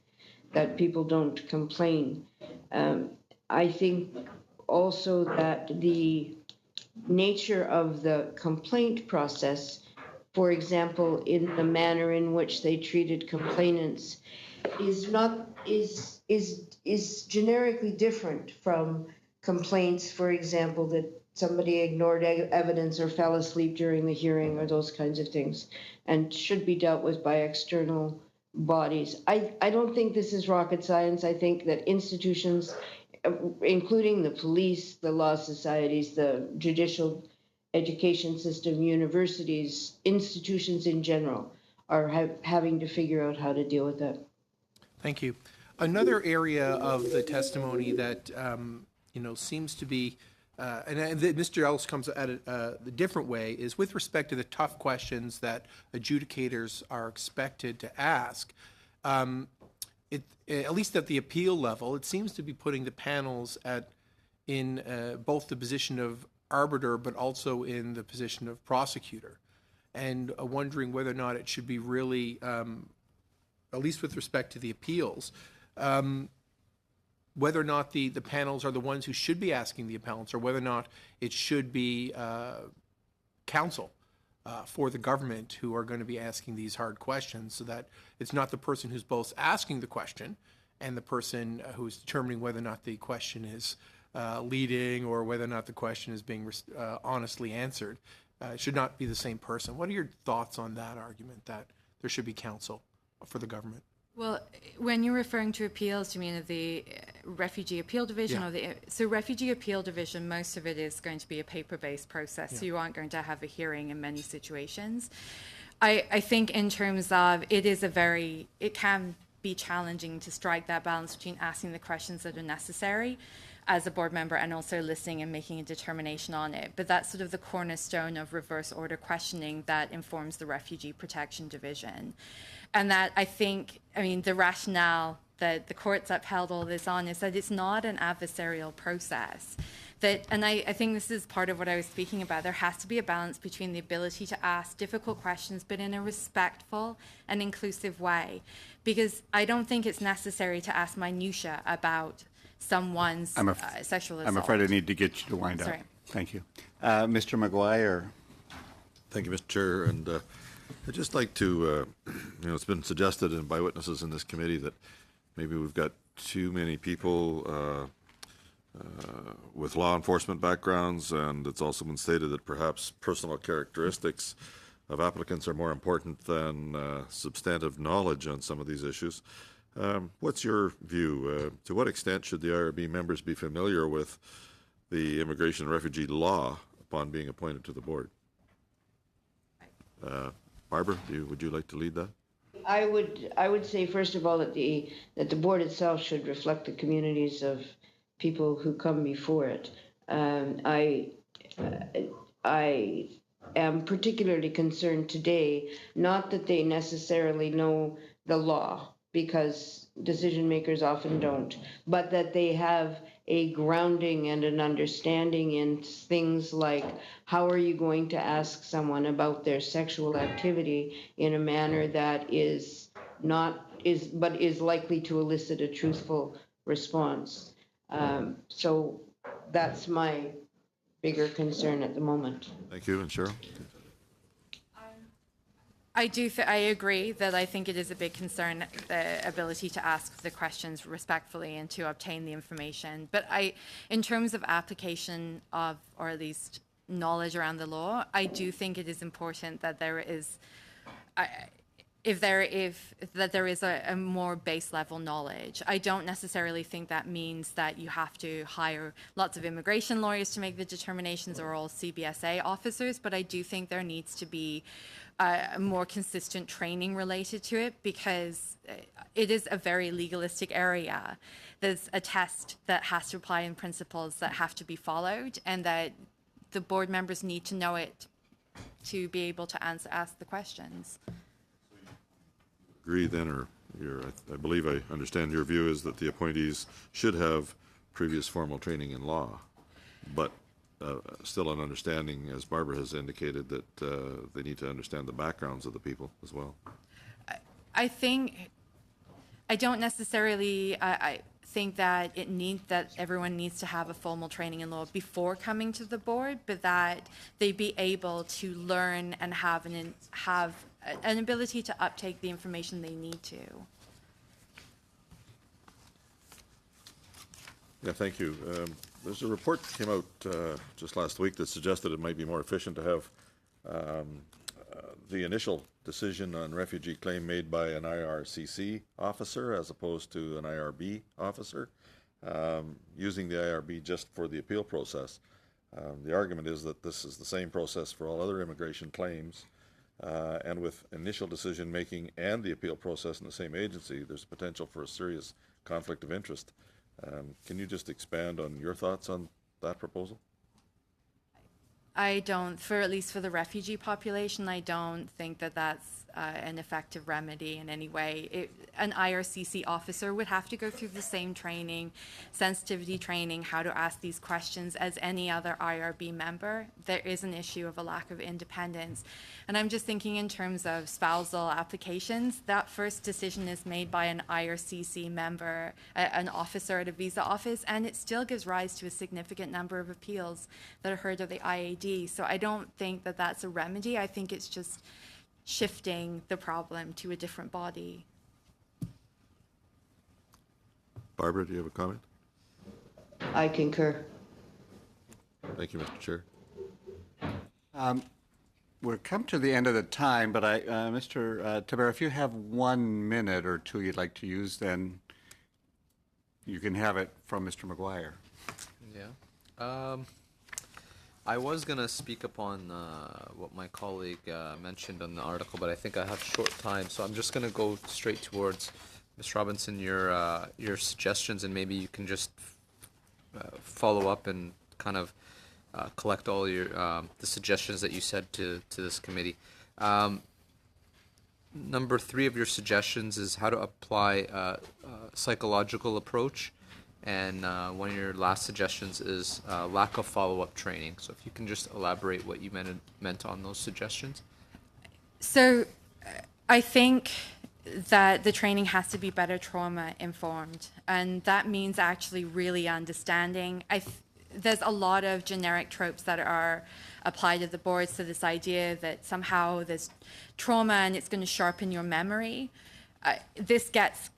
that people don't complain. I think also that the nature of the complaint process, for example, in the manner in which they treated complainants, is generically different from complaints, for example, that somebody ignored evidence or fell asleep during the hearing, or those kinds of things, and should be dealt with by external bodies. I don't think this is rocket science. I think that institutions, including the police, the law societies, the judicial education system, universities, institutions in general, are having to figure out how to deal with that. Thank you. Another area of the testimony that seems to be, and Mr. Ellis comes at it a different way, is with respect to the tough questions that adjudicators are expected to ask. At least at the appeal level, it seems to be putting the panels in both the position of arbiter, but also in the position of prosecutor, and wondering whether or not it should be really, at least with respect to the appeals, whether or not the panels are the ones who should be asking the appellants, or whether or not it should be counsel for the government who are going to be asking these hard questions, so that it's not the person who's both asking the question and the person who's determining whether or not the question is leading, or whether or not the question is being honestly answered. It should not be the same person. What are your thoughts on that argument, that there should be counsel for the government? Well, when you're referring to appeals, do you mean the Refugee Appeal Division? Yeah. So Refugee Appeal Division, most of it is going to be a paper-based process, so you aren't going to have a hearing in many situations. I think in terms of it can be challenging to strike that balance between asking the questions that are necessary as a board member and also listening and making a determination on it. But that's sort of the cornerstone of reverse order questioning that informs the Refugee Protection Division. And that the rationale that the courts upheld all this on is that it's not an adversarial process. I think this is part of what I was speaking about. There has to be a balance between the ability to ask difficult questions, but in a respectful and inclusive way. Because I don't think it's necessary to ask minutiae about someone's sexual assault. I'm afraid I need to get you to wind up. Sorry. Thank you. Mr. McGuire. Thank you, Mr. Chair. And I'd just like to, it's been suggested by witnesses in this committee that maybe we've got too many people with law enforcement backgrounds, and it's also been stated that perhaps personal characteristics of applicants are more important than substantive knowledge on some of these issues. What's your view? To what extent should the IRB members be familiar with the immigration and refugee law upon being appointed to the board? Barbara, would you like to lead that? I would say first of all that the board itself should reflect the communities of people who come before it. I am particularly concerned today, not that they necessarily know the law, because decision makers often don't, but that they have a grounding and an understanding in things like how are you going to ask someone about their sexual activity in a manner that is likely to elicit a truthful response. So that's my bigger concern at the moment. Thank you. And Cheryl? I agree that I think it is a big concern, the ability to ask the questions respectfully and to obtain the information. But in terms of application of, or at least knowledge around the law, I do think it is important that there is, that there is a more base level knowledge. I don't necessarily think that means that you have to hire lots of immigration lawyers to make the determinations or all CBSA officers, but I do think there needs to be more consistent training related to it, because it is a very legalistic area. There's a test that has to apply in principles that have to be followed, and that the board members need to know it to be able to ask the questions. Agree then, or I believe I understand your view is that the appointees should have previous formal training in law, but still an understanding, as Barbara has indicated, that they need to understand the backgrounds of the people as well. I don't necessarily, I think that that everyone needs to have a formal training in law before coming to the board, but that they be able to learn and have an ability to uptake the information they need to. Yeah, thank you. There's a report that came out just last week that suggested it might be more efficient to have the initial decision on refugee claim made by an IRCC officer as opposed to an IRB officer, using the IRB just for the appeal process. The argument is that this is the same process for all other immigration claims, and with initial decision making and the appeal process in the same agency, there's potential for a serious conflict of interest. Can you just expand on your thoughts on that proposal? I don't, at least for the refugee population, I don't think that that's an effective remedy in any way. An IRCC officer would have to go through the same training, sensitivity training, how to ask these questions as any other IRB member. There is an issue of a lack of independence. And I'm just thinking in terms of spousal applications, that first decision is made by an IRCC member, an officer at a visa office, and it still gives rise to a significant number of appeals that are heard of the IAD. So I don't think that that's a remedy. I think it's just shifting the problem to a different body. Barbara, do you have a comment? I concur. Thank you, Mr. Chair. We're come to the end of the time, but Mr. Taber, if you have 1 minute or two you'd like to use, then you can have it from Mr. McGuire. Yeah. I was going to speak upon what my colleague mentioned on the article, but I think I have short time, so I'm just going to go straight towards Ms. Robinson, your suggestions, and maybe you can just follow up and kind of collect all your the suggestions that you said to this committee. Number 3 of your suggestions is how to apply a psychological approach. And one of your last suggestions is lack of follow-up training. So if you can just elaborate what you meant on those suggestions. So I think that the training has to be better trauma informed. And that means actually really understanding. There's a lot of generic tropes that are applied to the boards, to this idea that somehow there's trauma and it's going to sharpen your memory. This gets...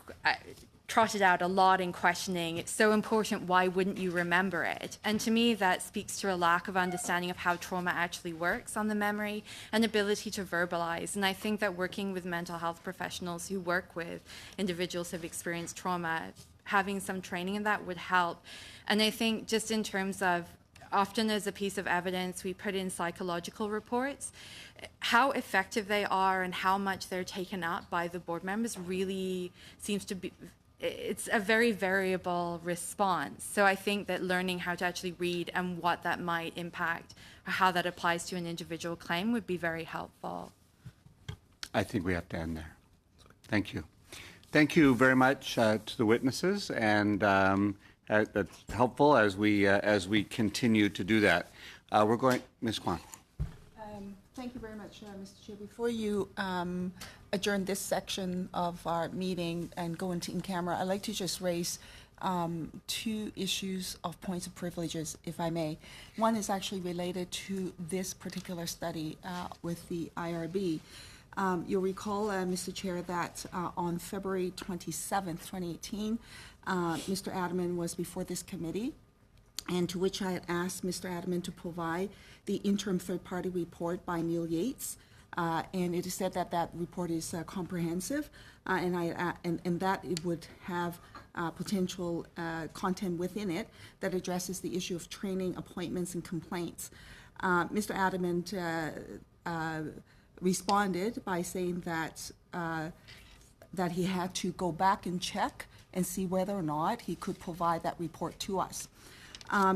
trotted out a lot in questioning. It's so important, why wouldn't you remember it? And to me, that speaks to a lack of understanding of how trauma actually works on the memory and ability to verbalize. And I think that working with mental health professionals who work with individuals who have experienced trauma, having some training in that would help. And I think just in terms of, often as a piece of evidence, we put in psychological reports. How effective they are and how much they're taken up by the board members really seems to be, it's a very variable response. So I think that learning how to actually read and what that might impact or how that applies to an individual claim would be very helpful. I think we have to end there. Thank you. Thank you very much to the witnesses, and that's helpful as we continue to do that. We're going, Ms. Kwan. Thank you very much, Mr. Chair. Before you adjourn this section of our meeting and go into in-camera, I'd like to just raise two issues of points of privileges, if I may. One is actually related to this particular study with the IRB. You'll recall, Mr. Chair, that on February 27th, 2018, Mr. Ademan was before this committee, and to which I had asked Mr. Ademan to provide the interim third-party report by Neil Yates, and it is said that that report is comprehensive, and that it would have potential content within it that addresses the issue of training, appointments, and complaints. Mr. Ademan responded by saying that that he had to go back and check and see whether or not he could provide that report to us.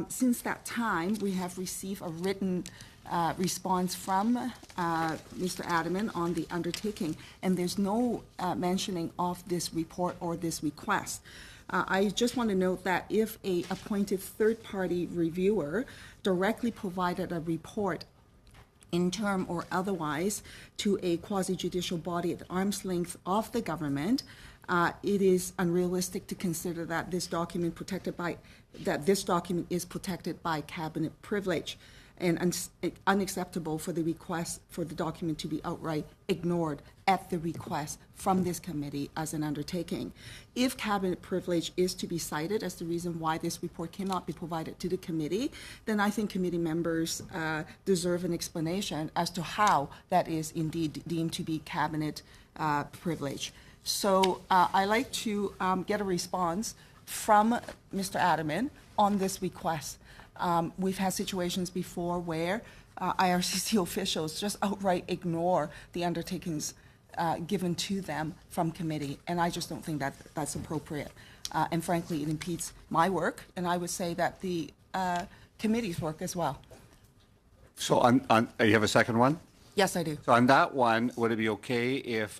Since that time, we have received a written response from Mr. Ademan on the undertaking, and there's no mentioning of this report or this request. I just want to note that if a appointed third-party reviewer directly provided a report, interim or otherwise, to a quasi-judicial body at arm's length of the government, it is unrealistic to consider that this document is protected by cabinet privilege, and unacceptable for the request for the document to be outright ignored at the request from this committee as an undertaking. If cabinet privilege is to be cited as the reason why this report cannot be provided to the committee, then I think committee members deserve an explanation as to how that is indeed deemed to be cabinet privilege. So I like to get a response from Mr. Ademan on this request. We've had situations before where IRCC officials just outright ignore the undertakings given to them from committee, and I just don't think that that's appropriate. And frankly, it impedes my work, and I would say that the committee's work as well. So you have a second one? Yes, I do. So on that one, would it be okay if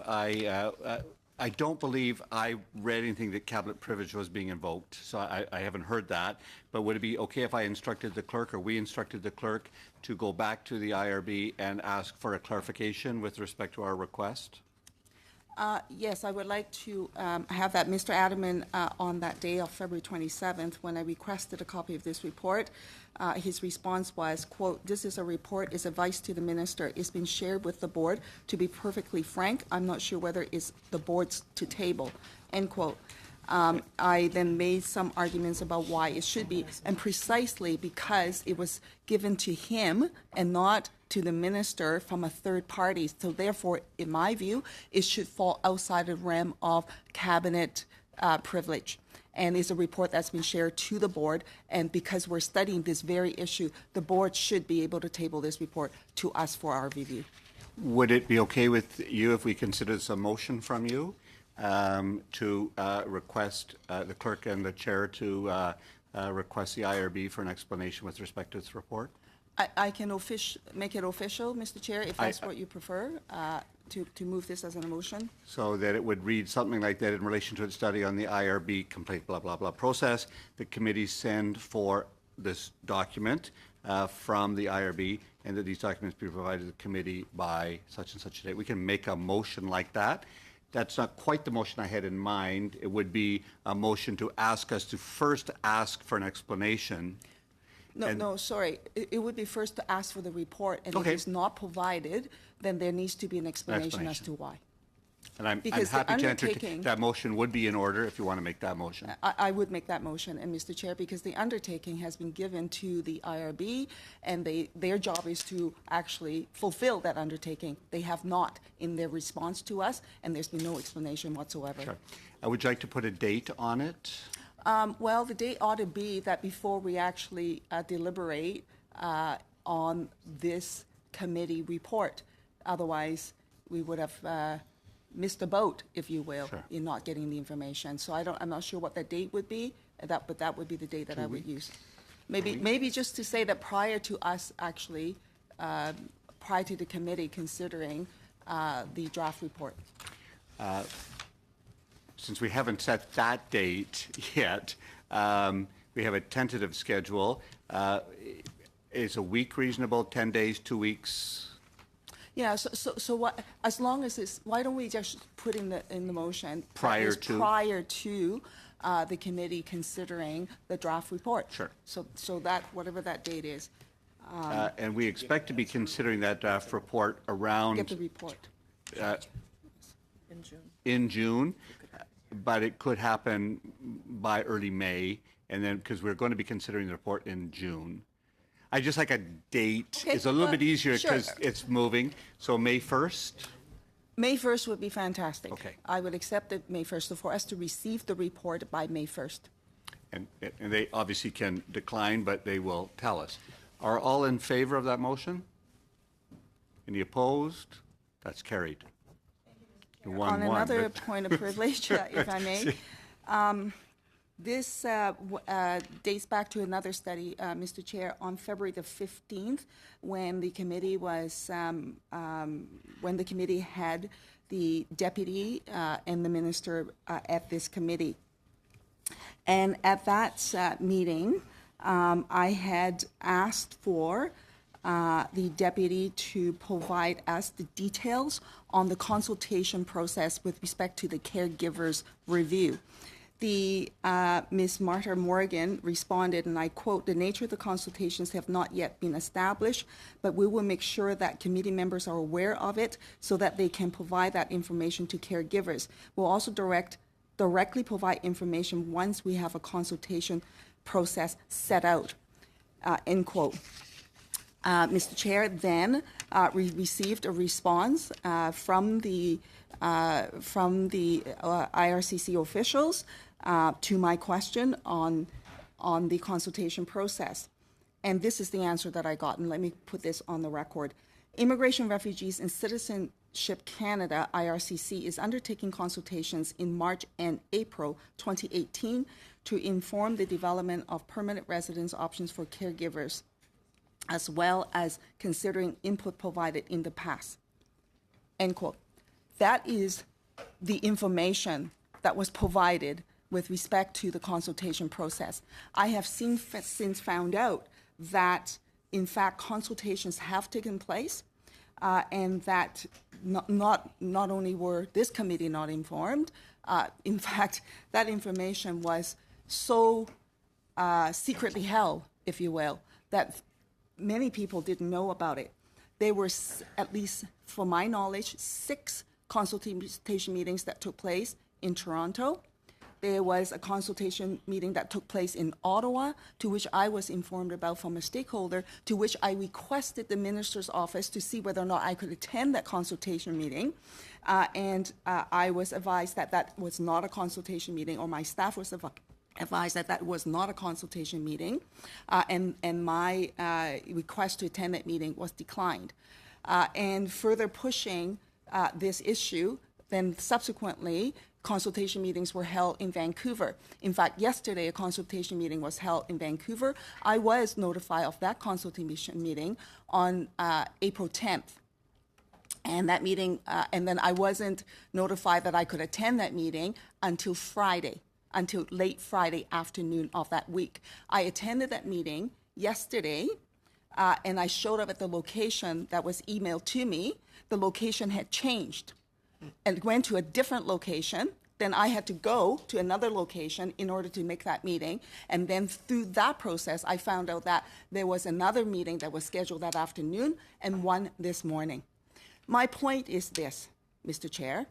I don't believe I read anything that cabinet privilege was being invoked, so I haven't heard that. But would it be okay if I instructed the clerk, or we instructed the clerk, to go back to the IRB and ask for a clarification with respect to our request? Yes, I would like to have that. Mr. Ademan, on that day of February 27th, when I requested a copy of this report, his response was, quote, "This is a report, is advice to the minister. It's been shared with the board. To be perfectly frank, I'm not sure whether it's the board's to table," end quote. I then made some arguments about why it should be, and precisely because it was given to him and not to the minister from a third party. So therefore, in my view, it should fall outside the realm of cabinet privilege. And is a report that's been shared to the board, and because we're studying this very issue, the board should be able to table this report to us for our review. Would it be okay with you if we consider this a motion from you to request the clerk and the chair to request the IRB for an explanation with respect to its report? I can make it official, Mr. Chair, if that's what you prefer, to move this as an motion. So that it would read something like that: in relation to its study on the IRB complaint, blah, blah, blah process, the committee send for this document from the IRB, and that these documents be provided to the committee by such and such a date. We can make a motion like that. That's not quite the motion I had in mind. It would be a motion to ask us to first ask for an explanation. No, sorry. It would be first to ask for the report, and Okay. if it's not provided, then there needs to be an explanation as to why. And I'm Because the happy to entertain, undertaking- that motion would be in order if you want to make that motion. I would make that motion, and Mr. Chair, because the undertaking has been given to the IRB, and their job is to actually fulfill that undertaking. They have not in their response to us, and there's been no explanation whatsoever. Sure. Would you like to put a date on it? Well, the date ought to be that before we actually deliberate on this committee report. Otherwise, we would have missed a boat, if you will, Sure. in not getting the information. So I'm not sure what that date would be, but that would be the date that I would use. Maybe just to say that prior to us actually, prior to the committee considering the draft report. Since we haven't set that date yet, we have a tentative schedule. Is a week reasonable, 10 days, 2 weeks? Yeah, so what, as long as it's, why don't we just put in the motion? that Prior is to? Prior to the committee considering the draft report. Sure. So that, whatever that date is, And we expect to be considering that draft report around get the report. In June. but it could happen by early May, and then, because we're going to be considering the report in June. I just like a date. Okay, It's a little bit easier sure. because it's moving. So May 1st? May 1st would be fantastic. Okay. I would accept it May 1st, so for us to receive the report by May 1st. And they obviously can decline, but they will tell us. Are all in favor of that motion? Any opposed? That's carried. On another point of privilege, if I may, this dates back to another study, Mr. Chair, on February the 15th, when the committee was, when the committee had the deputy and the minister at this committee. And at that meeting, I had asked for the deputy to provide us the details on the consultation process with respect to the caregivers review. The Ms. Martha Morgan responded, and I quote, "The nature of the consultations have not yet been established, but we will make sure that committee members are aware of it so that they can provide that information to caregivers. We'll also directly provide information once we have a consultation process set out," end quote. Mr. Chair, then we received a response from the IRCC officials to my question on the consultation process. And this is the answer that I got, and let me put this on the record. Immigration, Refugees, and Citizenship Canada, IRCC, is undertaking consultations in March and April 2018 to inform the development of permanent residence options for caregivers, as well as considering input provided in the past, end quote. That is the information that was provided with respect to the consultation process. I have since found out that, in fact, consultations have taken place, and that not only were this committee not informed, in fact, that information was so secretly held, if you will, that many people didn't know about it. There were, at least from my knowledge, 6 consultation meetings that took place in Toronto. There was a consultation meeting that took place in Ottawa, to which I was informed about from a stakeholder, to which I requested the minister's office to see whether or not I could attend that consultation meeting. And I was advised that that was not a consultation meeting, or my staff was advised that that was not a consultation meeting, and my request to attend that meeting was declined. And further pushing this issue, then subsequently, consultation meetings were held in Vancouver. In fact, yesterday, a consultation meeting was held in Vancouver. I was notified of that consultation meeting on April 10th. And that meeting, and then I wasn't notified that I could attend that meeting until Friday, until late Friday afternoon of that week. I attended that meeting yesterday, and I showed up at the location that was emailed to me. The location had changed and went to a different location. Then I had to go to another location in order to make that meeting. And then through that process, I found out that there was another meeting that was scheduled that afternoon and one this morning. My point is this, Mr. Chair.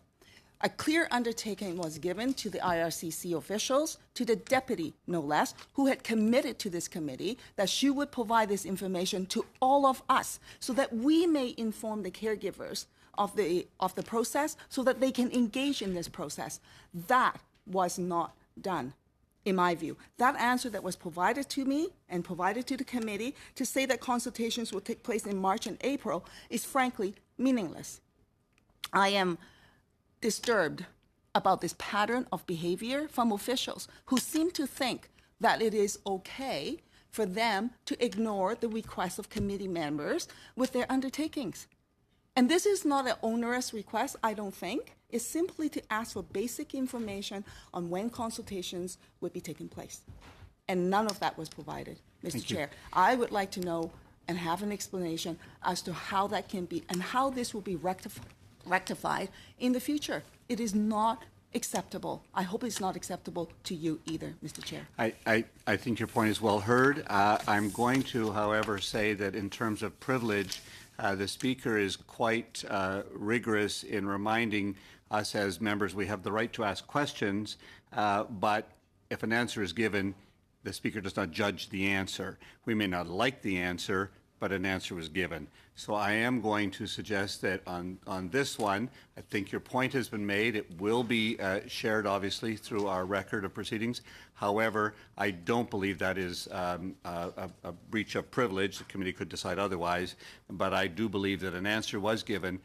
A clear undertaking was given to the IRCC officials, to the deputy, no less, who had committed to this committee that she would provide this information to all of us so that we may inform the caregivers of the process so that they can engage in this process. That was not done, in my view. That answer that was provided to me and provided to the committee to say that consultations will take place in March and April is frankly meaningless. I am disturbed about this pattern of behavior from officials who seem to think that it is okay for them to ignore the requests of committee members with their undertakings. And this is not an onerous request, I don't think. It's simply to ask for basic information on when consultations would be taking place. And none of that was provided, Mr. Chair. I would like to know and have an explanation as to how that can be and how this will be rectified in the future. It is not acceptable. I hope it's not acceptable to you either, Mr. Chair. I think your point is well heard. I'm going to, however, say that in terms of privilege, the Speaker is quite rigorous in reminding us as members we have the right to ask questions, but if an answer is given, the Speaker does not judge the answer. We may not like the answer, but an answer was given. So I am going to suggest that on this one, I think your point has been made. It will be shared, obviously, through our record of proceedings. However, I don't believe that is a breach of privilege. The committee could decide otherwise, but I do believe that an answer was given.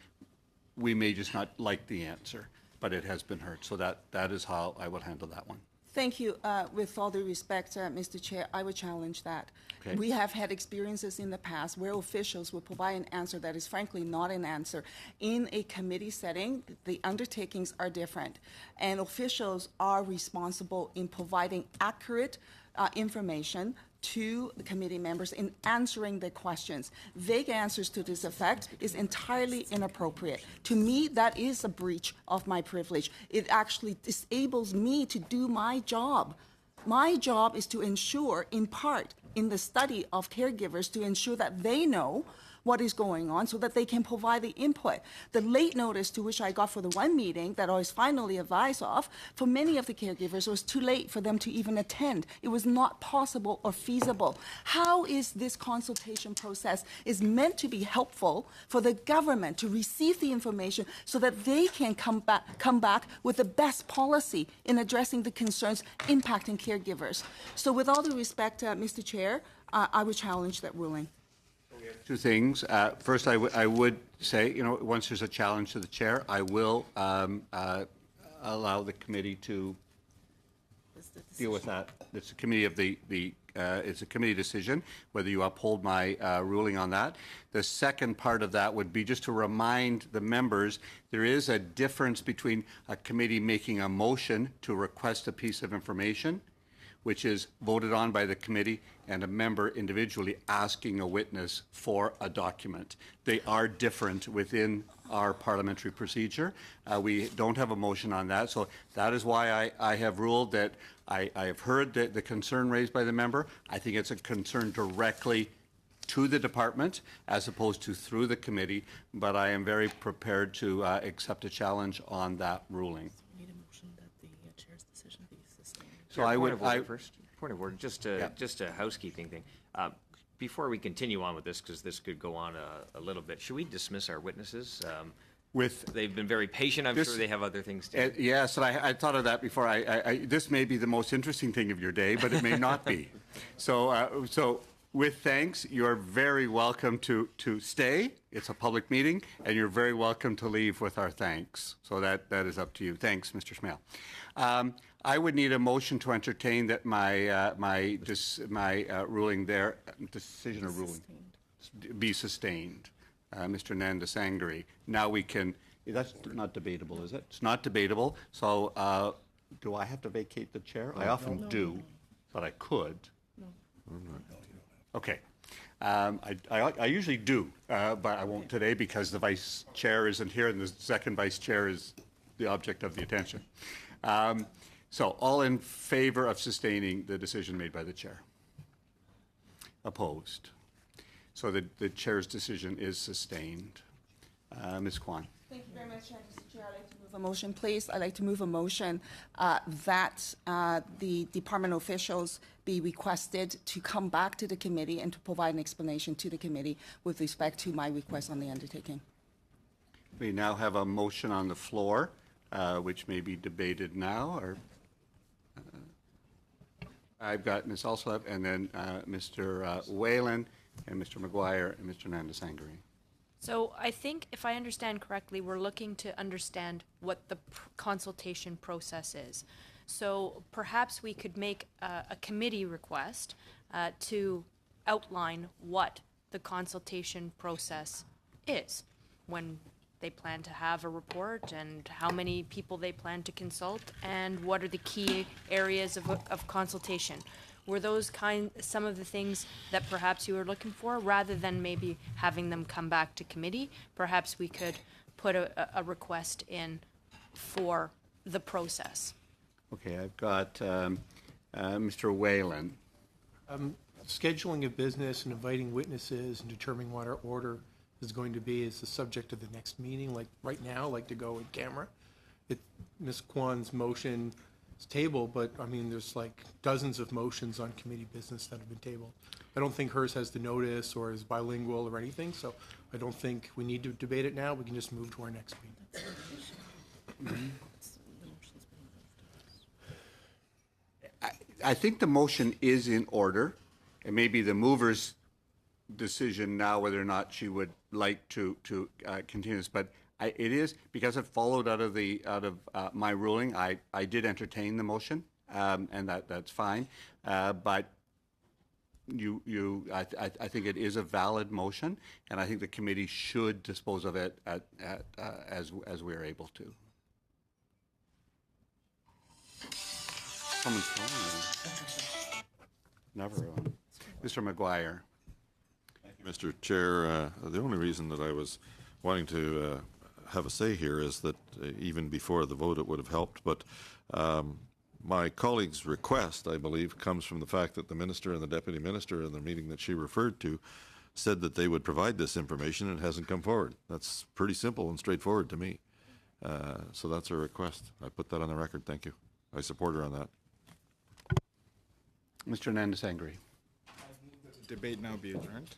We may just not like the answer, but it has been heard. So that is how I will handle that one. Thank you. With all due respect, Mr. Chair, I would challenge that. Okay. We have had experiences in the past where officials will provide an answer that is frankly not an answer. In a committee setting, the undertakings are different, and officials are responsible in providing accurate information to the committee members in answering their questions. Vague answers to this effect is entirely inappropriate. To me, that is a breach of my privilege. It actually disables me to do my job. My job is to ensure, in part, in the study of caregivers, to ensure that they know what is going on so that they can provide the input. The late notice to which I got for the one meeting that I was finally advised of, for many of the caregivers, it was too late for them to even attend. It was not possible or feasible. How is this consultation process is meant to be helpful for the government to receive the information so that they can come back with the best policy in addressing the concerns impacting caregivers? So with all due respect, Mr. Chair, I would challenge that ruling. Two things. First, I would say, once there's a challenge to the chair, I will allow the committee to deal with that. It's a committee of it's a committee decision whether you uphold my ruling on that. The second part of that would be just to remind the members there is a difference between a committee making a motion to request a piece of information, which is voted on by the committee, and a member individually asking a witness for a document. They are different within our parliamentary procedure. We don't have a motion on that, so that is why I have ruled that I have heard the concern raised by the member. I think it's a concern directly to the department as opposed to through the committee, but I am very prepared to accept a challenge on that ruling. So I would. Point of order, just a housekeeping thing. Before we continue on with this, because this could go on a little bit, should we dismiss our witnesses? They've been very patient. I'm sure they have other things to do. Yes, and I thought of that before. This may be the most interesting thing of your day, but it may not be. So with thanks, you're very welcome to stay. It's a public meeting, and you're very welcome to leave with our thanks. So that is up to you. Thanks, Mr. Schmale. I would need a motion to entertain that my ruling there, decision or ruling, be sustained. Mr. Nanda Sangari. Now we can. That's not debatable, is it? It's not debatable. So do I have to vacate the chair? I often do, but I could. No. Okay. I usually do, but I won't today because the vice chair isn't here and the second vice chair is the object of the attention. So all in favor of sustaining the decision made by the chair? Opposed? So the chair's decision is sustained. Ms. Kwan. Thank you very much, Mr. Chair. I'd like to move a motion, please. I'd like to move a motion that the department officials be requested to come back to the committee and to provide an explanation to the committee with respect to my request on the undertaking. We now have a motion on the floor, which may be debated now, or I've got Ms. Alsop, and then Mr. Whalen, and Mr. McGuire, and Mr. Nandasangari. So I think, if I understand correctly, we're looking to understand what the consultation process is. So perhaps we could make a committee request to outline what the consultation process is, when they plan to have a report, and how many people they plan to consult, and what are the key areas of consultation. Were those some of the things that perhaps you were looking for, rather than maybe having them come back to committee? Perhaps we could put a request in for the process. Okay, I've got Mr. Whalen. Scheduling of business and inviting witnesses and determining what our order is going to be is the subject of the next meeting. Like right now, like to go in camera. Ms. Kwan's motion is tabled, but I mean, there's like dozens of motions on committee business that have been tabled. I don't think hers has the notice or is bilingual or anything, so I don't think we need to debate it now. We can just move to our next meeting. I think the motion is in order. It may be the mover's decision now whether or not she would like to continue this, but it is, because it followed out of my ruling. I did entertain the motion, and that's fine. But I think it is a valid motion, and I think the committee should dispose of it as we are able to. Someone's calling. Never. Mr. McGuire. Thank you, Mr. Chair. The only reason that I was wanting to have a say here is that even before the vote it would have helped, but my colleague's request, I believe, comes from the fact that the minister and the deputy minister in the meeting that she referred to said that they would provide this information, and it hasn't come forward. That's pretty simple and straightforward to me. So that's her request. I put that on the record. Thank you. I support her on that. Mr. Nandasangri. Debate now be adjourned.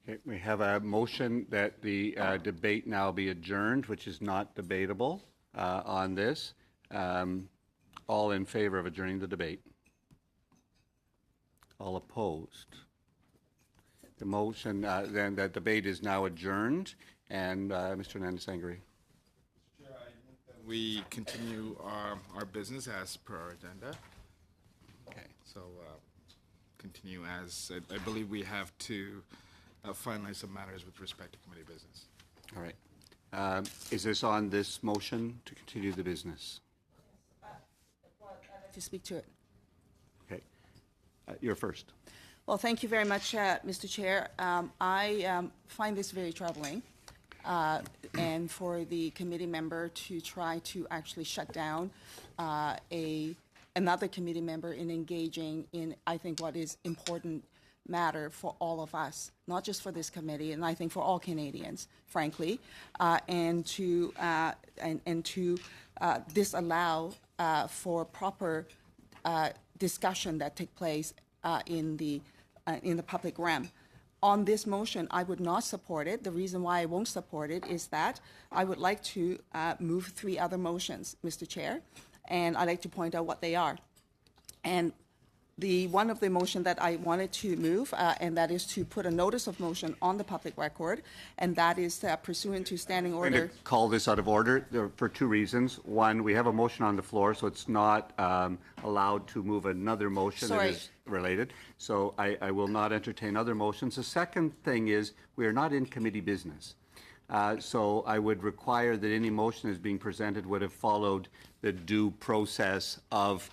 Okay, we have a motion that the debate now be adjourned, which is not debatable on this. All in favor of adjourning the debate? All opposed? The motion, then that debate is now adjourned. And Mr. Nandasangri. We continue our business as per our agenda. Okay. So continue as, I believe we have to finalize some matters with respect to committee business. All right. Is this on this motion to continue the business? I'd like to speak to it. Okay. You're first. Well, thank you very much, Mr. Chair. I find this very troubling, and for the committee member to try to actually shut down another committee member in engaging in, I think, what is important matter for all of us, not just for this committee, and I think for all Canadians, frankly, and to disallow for proper discussion that take place in the public realm. On this motion, I would not support it. The reason why I won't support it is that I would like to move 3 other motions, Mr. Chair, and I'd like to point out what they are. And the one of the motion that I wanted to move, and that is to put a notice of motion on the public record, and that is pursuant to standing I'm order. going to call this out of order for 2 reasons. One, we have a motion on the floor, so it's not allowed to move another motion that is related. So I will not entertain other motions. The second thing is we are not in committee business. So I would require that any motion that's being presented would have followed the due process of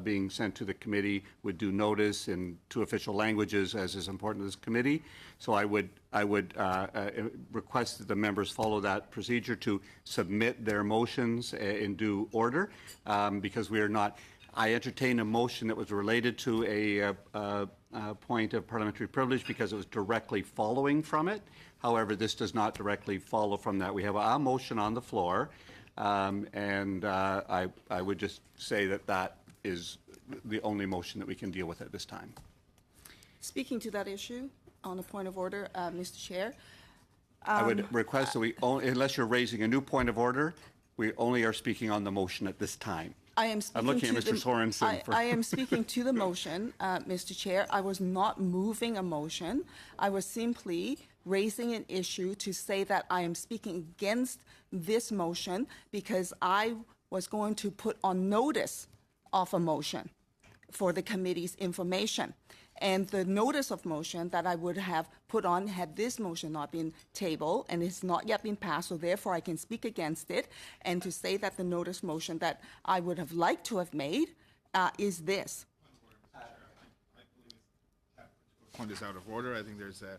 being sent to the committee with due notice in 2 official languages, as is important to this committee. So I would request that the members follow that procedure to submit their motions in due order, because we are not. I entertain a motion that was related to a point of parliamentary privilege because it was directly following from it. However, this does not directly follow from that. We have a motion on the floor, and I would just say that that is the only motion that we can deal with at this time. Speaking to that issue, on a point of order, Mr. Chair, I would request that we, unless you're raising a new point of order, we only are speaking on the motion at this time. I am speaking I'm looking at to Mr. Sorensen. I am speaking to the motion, Mr. Chair. I was not moving a motion. I was simply raising an issue to say that I am speaking against this motion because I was going to put on notice of a motion for the committee's information. And the notice of motion that I would have put on had this motion not been tabled and it's not yet been passed, so therefore I can speak against it. And to say that the notice motion that I would have liked to have made is this. Point is out of order. I think there's a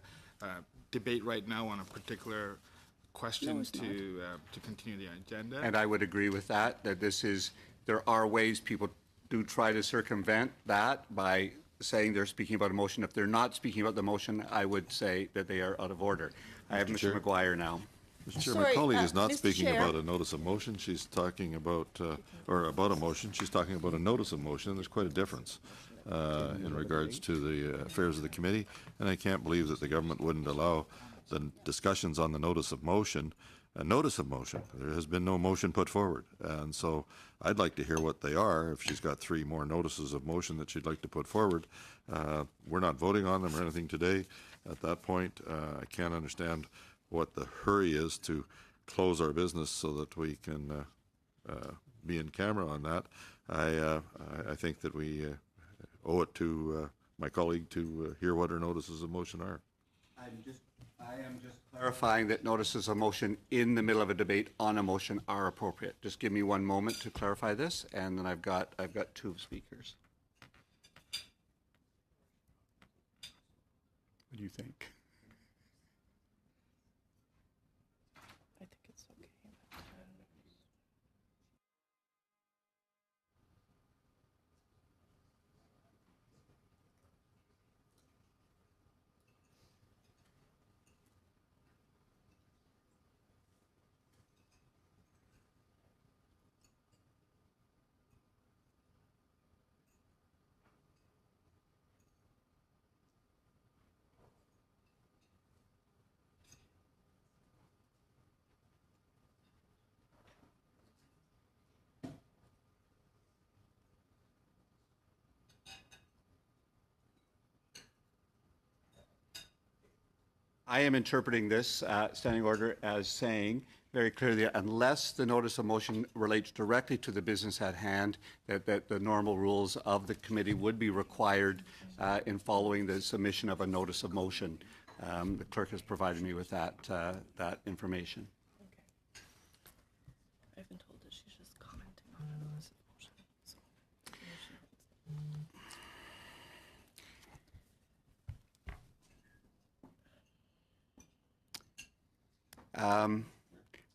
debate right now on a particular question to continue the agenda. And I would agree with that, that there are ways people do try to circumvent that by saying they're speaking about a motion. If they're not speaking about the motion, I would say that they are out of order. I have Mr. McGuire now. Mr. Chair, my colleague is not speaking about a notice of motion. She's talking about, or about a motion. She's talking about a notice of motion, and there's quite a difference in regards to the affairs of the committee. And I can't believe that the government wouldn't allow the discussions on the notice of motion. A notice of motion. There has been no motion put forward. And so I'd like to hear what they are. If she's got 3 more notices of motion that she'd like to put forward, we're not voting on them or anything today. At that point, I can't understand what the hurry is to close our business so that we can be in camera on that. I think that we owe it to my colleague to hear what her notices of motion are. I am just clarifying that notices of motion in the middle of a debate on a motion are appropriate. Just give me one moment to clarify this, and then I've got 2 speakers. What do you think? I think it's okay. I am interpreting this standing order as saying very clearly, unless the notice of motion relates directly to the business at hand, that the normal rules of the committee would be required in following the submission of a notice of motion. The clerk has provided me with that information. Okay. I've been told that she's just commenting on a notice of motion. So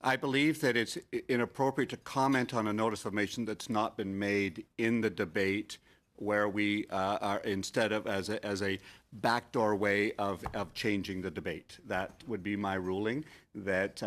I believe that it's inappropriate to comment on a notice of motion that's not been made in the debate, where we are instead of as a backdoor way of changing the debate. That would be my ruling, that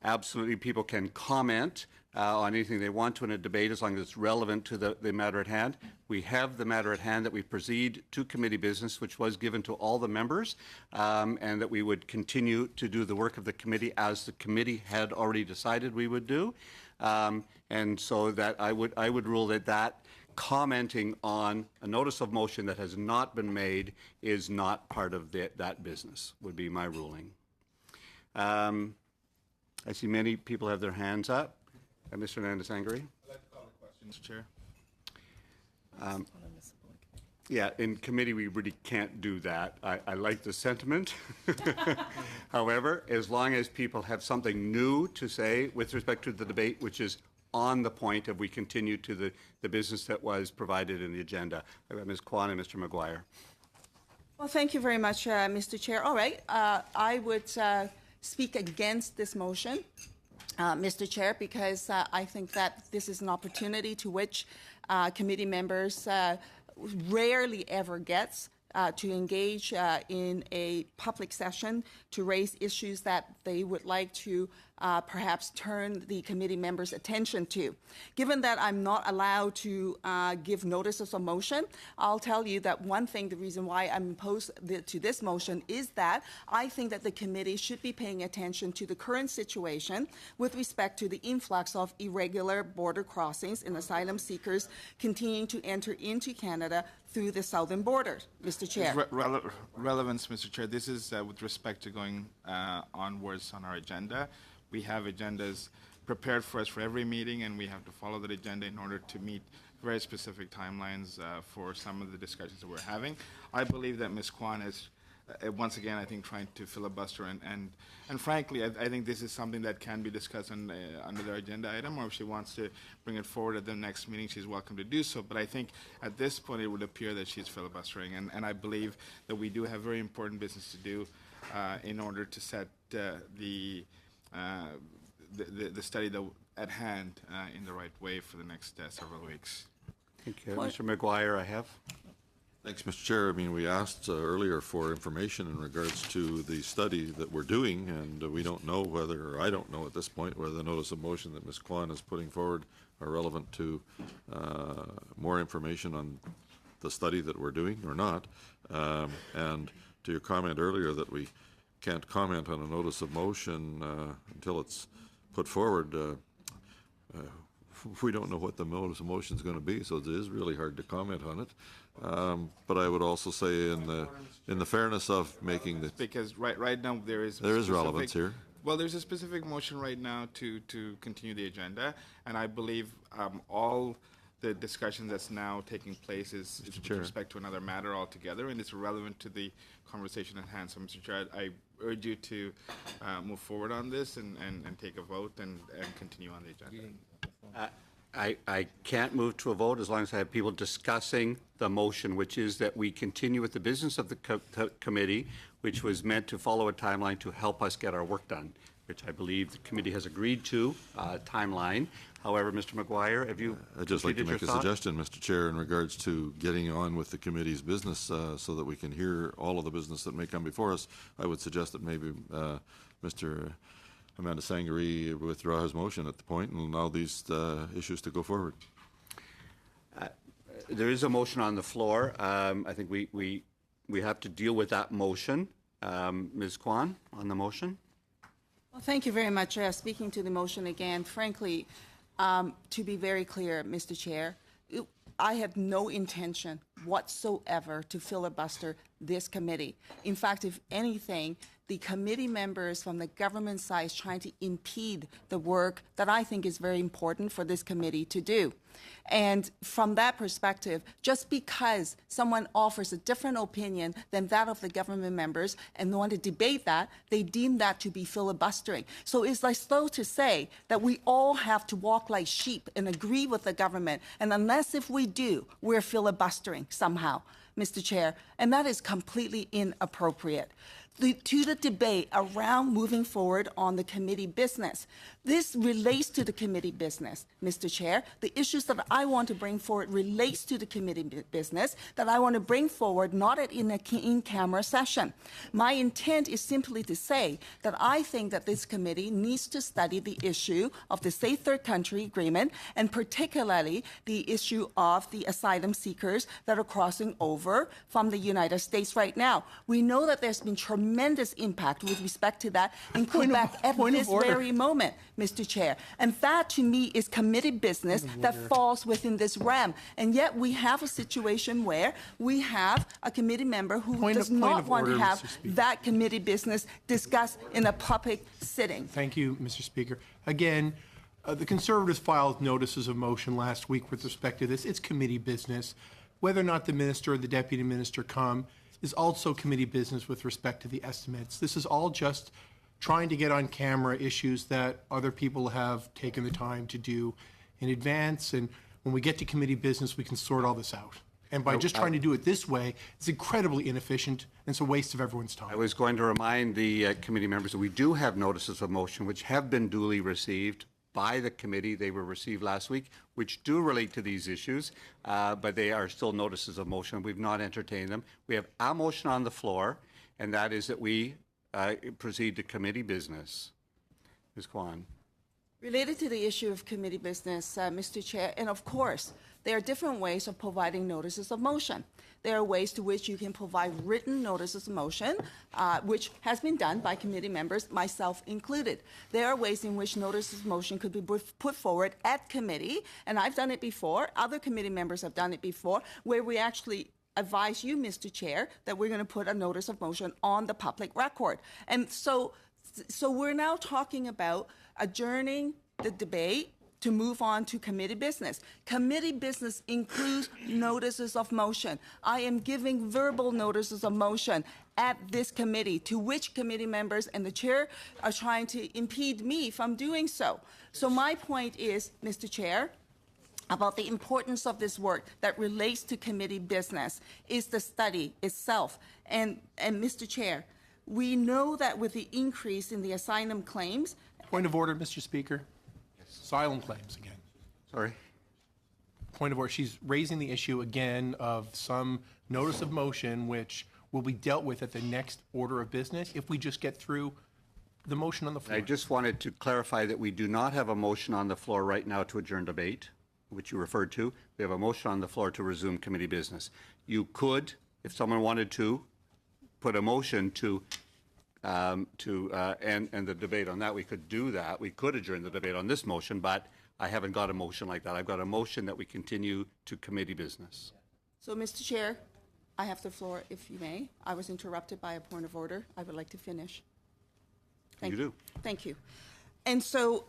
absolutely people can comment on anything they want to in a debate as long as it's relevant to the matter at hand. We have the matter at hand that we proceed to committee business, which was given to all the members, and that we would continue to do the work of the committee as the committee had already decided we would do. And so that I would rule that commenting on a notice of motion that has not been made is not part of that business, would be my ruling. I see many people have their hands up. Mr. Hernandez-Angary? I'd like to call a question, Mr. Chair. Yeah, in committee, we really can't do that. I like the sentiment. However, as long as people have something new to say with respect to the debate, which is on the point of we continue to the business that was provided in the agenda. I've got Ms. Kwan and Mr. McGuire. Well, thank you very much, Mr. Chair. All right, I would speak against this motion, Mr. Chair, because I think that this is an opportunity to which committee members rarely ever gets to engage in a public session to raise issues that they would like to perhaps turn the committee members' attention to. Given that I'm not allowed to give notices of motion, I'll tell you that one thing, the reason why I'm opposed to this motion is that I think that the committee should be paying attention to the current situation with respect to the influx of irregular border crossings and asylum seekers continuing to enter into Canada through the southern border. Mr. Chair. Relevance, Mr. Chair. This is with respect to going onwards on our agenda. We have agendas prepared for us for every meeting, and we have to follow that agenda in order to meet very specific timelines for some of the discussions that we're having. I believe that Ms. Kwan is, once again, I think, trying to filibuster, and frankly, I think this is something that can be discussed under the agenda item, or if she wants to bring it forward at the next meeting, she's welcome to do so. But I think at this point, it would appear that she's filibustering, and I believe that we do have very important business to do in order to set the study at hand in the right way for the next several weeks. Thank you. Mr. McGuire, I have. Thanks, Mr. Chair. I mean, we asked earlier for information in regards to the study that we're doing, and we don't know whether, or I don't know at this point, whether the notice of motion that Ms. Kwan is putting forward are relevant to more information on the study that we're doing or not. And to your comment earlier that we can't comment on a notice of motion until it's put forward, we don't know what the notice of motion is going to be, so it is really hard to comment on it. But I would also say, in the fairness of making the, because right now there is relevance here. Well, there's a specific motion right now to continue the agenda, and I believe all the discussion that's now taking place is with respect to another matter altogether, and it's relevant to the conversation at hand. So, Mr. Chair, I urge you to move forward on this and take a vote and continue on the agenda. I can't move to a vote as long as I have people discussing the motion, which is that we continue with the business of the committee, which was meant to follow a timeline to help us get our work done, which I believe the committee has agreed to, timeline. However, Mr. McGuire, have you I'd just like to make a suggestion, Mr. Chair, in regards to getting on with the committee's business so that we can hear all of the business that may come before us. I would suggest that maybe Mr. Amanda Sangari withdraw his motion at the point and allow these issues to go forward. There is a motion on the floor. I think we have to deal with that motion. Ms. Kwan, on the motion. Well, thank you very much. Speaking to the motion again, frankly, to be very clear, Mr. Chair, I have no intention whatsoever to filibuster this committee. In fact, if anything, the committee members from the government side is trying to impede the work that I think is very important for this committee to do. And from that perspective, just because someone offers a different opinion than that of the government members and want to debate that, they deem that to be filibustering. So it's like slow to say that we all have to walk like sheep and agree with the government. And unless if we do, we're filibustering somehow, Mr. Chair. And that is completely inappropriate. To the debate around moving forward on the committee business. This relates to the committee business, Mr. Chair. The issues that I want to bring forward relates to the committee business that I want to bring forward, not in an in-camera session. My intent is simply to say that I think that this committee needs to study the issue of the Safe Third Country Agreement, and particularly the issue of the asylum seekers that are crossing over from the United States right now. We know that there's been tremendous impact with respect to that in Quebec at this very moment, Mr. Chair. And that, to me, is committee business that falls within this realm. And yet we have a situation where we have a committee member who does not want to have that committee business discussed in a public sitting. Thank you, Mr. Speaker. Again, the Conservatives filed notices of motion last week with respect to this. It's committee business. Whether or not the minister or the deputy minister come is also committee business with respect to the estimates. This is all just trying to get on camera issues that other people have taken the time to do in advance. And when we get to committee business, we can sort all this out. And by just trying to do it this way, it's incredibly inefficient, and it's a waste of everyone's time. I was going to remind the committee members that we do have notices of motion which have been duly received by the committee. They were received last week, which do relate to these issues, but they are still notices of motion. We've not entertained them. We have a motion on the floor, and that is that we proceed to committee business. Ms. Kwan. Related to the issue of committee business, Mr. Chair, and of course, there are different ways of providing notices of motion. There are ways to which you can provide written notices of motion, which has been done by committee members, myself included. There are ways in which notices of motion could be put forward at committee, and I've done it before. Other committee members have done it before, where we actually advise you, Mr. Chair, that we're going to put a notice of motion on the public record. And so we're now talking about adjourning the debate to move on to committee business. Committee business includes notices of motion. I am giving verbal notices of motion at this committee, to which committee members and the chair are trying to impede me from doing so. So my point is, Mr. Chair, about the importance of this work that relates to committee business is the study itself. And Mr. Chair, we know that with the increase in the asylum claims. Point of order, Mr. Speaker. Asylum claims again. Sorry. Point of order. She's raising the issue again of some notice of motion which will be dealt with at the next order of business if we just get through the motion on the floor. I just wanted to clarify that we do not have a motion on the floor right now to adjourn debate, which you referred to. We have a motion on the floor to resume committee business. You could, if someone wanted to, put a motion to end the debate on that. We could do that. We could adjourn the debate on this motion, but I haven't got a motion like that. I've got a motion that we continue to committee business. So, Mr. Chair, I have the floor, if you may. I was interrupted by a point of order. I would like to finish. You do. Thank you. And so,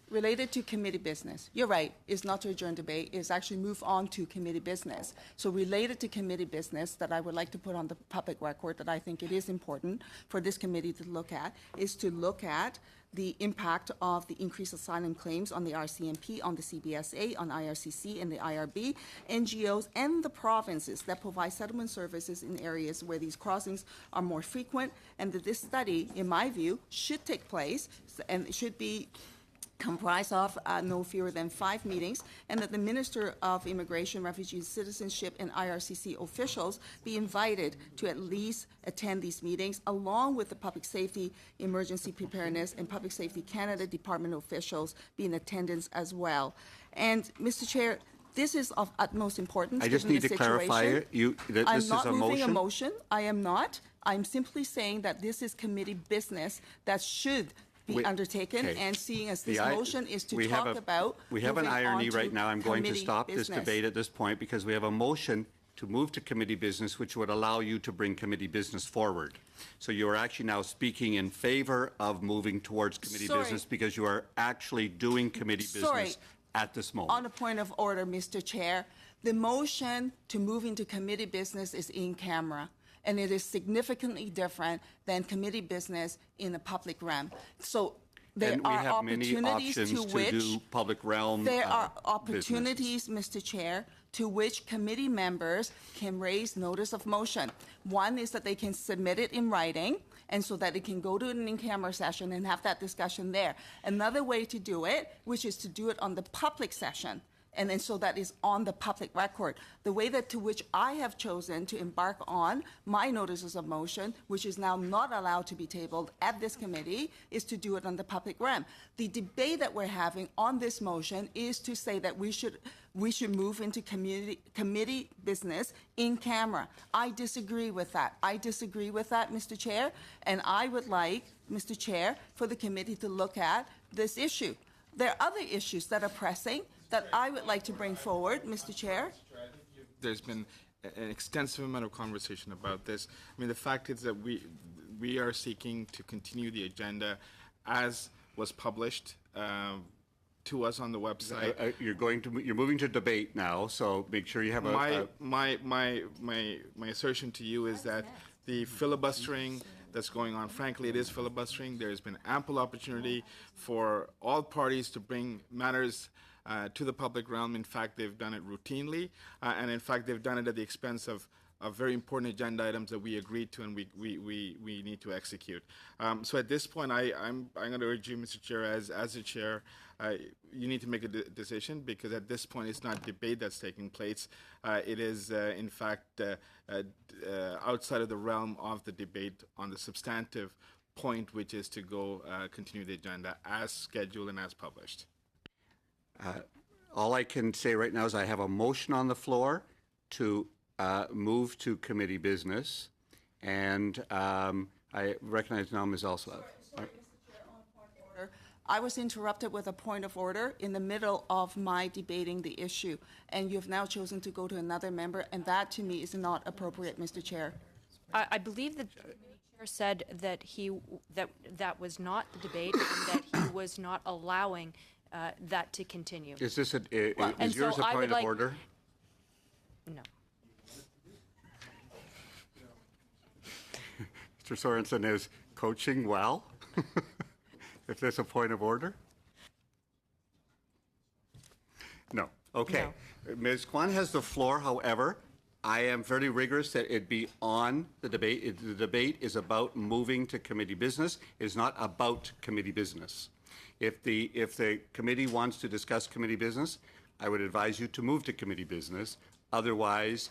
related to committee business, you're right, it's not to adjourn debate, it's actually move on to committee business. So related to committee business that I would like to put on the public record that I think it is important for this committee to look at is to look at the impact of the increased asylum claims on the RCMP, on the CBSA, on IRCC and the IRB, NGOs, and the provinces that provide settlement services in areas where these crossings are more frequent, and that this study, in my view, should take place and it should be comprised of no fewer than 5 meetings, and that the Minister of Immigration, Refugees, Citizenship, and IRCC officials be invited to at least attend these meetings, along with the Public Safety, Emergency Preparedness, and Public Safety Canada Department officials be in attendance as well. And, Mr. Chair, this is of utmost importance. I just need to clarify that this is a motion. I'm not moving a motion. I am not. I'm simply saying that this is committee business that should be undertaken, okay. And seeing as this motion is to talk about we have an irony right now. I'm going to stop business. this debate at this point because we have a motion to move to committee business, which would allow you to bring committee business forward. So you are actually now speaking in favor of moving towards committee business because you are actually doing committee business at this moment. On a point of order, Mr. Chair, the motion to move into committee business is in camera, and it is significantly different than committee business in the public realm. So there are opportunities to which do public realm there are opportunities, Mr. Chair, to which committee members can raise notice of motion. One is that they can submit it in writing, and so that it can go to an in-camera session and have that discussion there. Another way to do it, which is to do it on the public session, and then so that is on the public record. The way that to which I have chosen to embark on my notices of motion, which is now not allowed to be tabled at this committee, is to do it on the public realm. The debate that we're having on this motion is to say that we should move into committee business in camera. I disagree with that. I disagree with that, Mr. Chair, and I would like, Mr. Chair, for the committee to look at this issue. There are other issues that are pressing that I would like to bring forward, Mr. Chair. There's been an extensive amount of conversation about this. I mean, the fact is that we are seeking to continue the agenda as was published to us on the website. You're moving to debate now, so make sure you have my assertion to you is that the filibustering that's going on, frankly, it is filibustering. There's been ample opportunity for all parties to bring matters to the public realm. In fact, they've done it routinely, and in fact, they've done it at the expense of of very important agenda items that we agreed to and we need to execute. So at this point, I'm going to urge you, Mr. Chair, as the chair, you need to make a decision, because at this point it's not debate that's taking place. It is, in fact, outside of the realm of the debate on the substantive point, which is to go continue the agenda as scheduled and as published. All I can say right now is I have a motion on the floor to move to committee business, and I recognize now Ms. Elslav. I was interrupted with a point of order in the middle of my debating the issue, and you've now chosen to go to another member, and that to me is not appropriate, Mr. Chair. I believe the committee chair said that that was not the debate and that he was not allowing that to continue. Is this is and yours so a I would point of like- order? No. Mr. Sorensen is coaching well. If there's a point of order? No. Okay. Ms. Kwan has the floor. However, I am very rigorous that it be on the debate. The debate is about moving to committee business. It is not about committee business. If the committee wants to discuss committee business, I would advise you to move to committee business. Otherwise,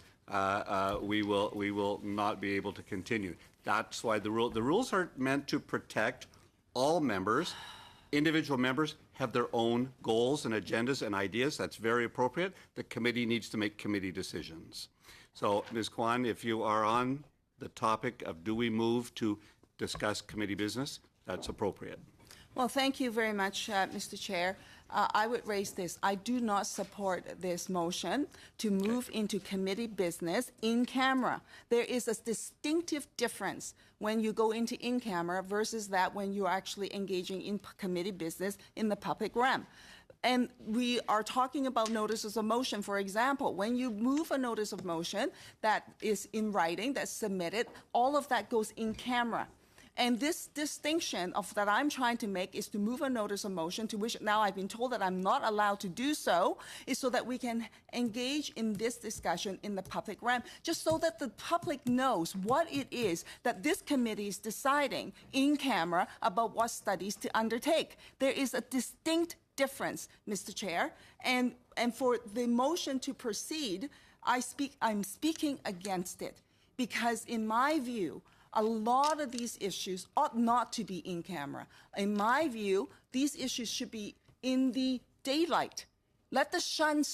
we will not be able to continue. That's why the rules are meant to protect all members. Individual members have their own goals and agendas and ideas. That's very appropriate. The committee needs to make committee decisions. So, Ms. Kwan, if you are on the topic of do we move to discuss committee business, that's appropriate. Well, thank you very much, Mr. Chair. I would raise this. I do not support this motion to move into committee business in camera. There is a distinctive difference when you go into in camera versus that when you're actually engaging in committee business in the public realm. And we are talking about notices of motion, for example. When you move a notice of motion that is in writing, that's submitted, all of that goes in camera. And this distinction that I'm trying to make is to move a notice of motion, to which now I've been told that I'm not allowed to do so, is so that we can engage in this discussion in the public realm, just so that the public knows what it is that this committee is deciding in camera about what studies to undertake. There is a distinct difference, Mr. Chair, and for the motion to proceed, I'm speaking against it, because in my view, a lot of these issues ought not to be in camera. In my view, these issues should be in the daylight. Let the sun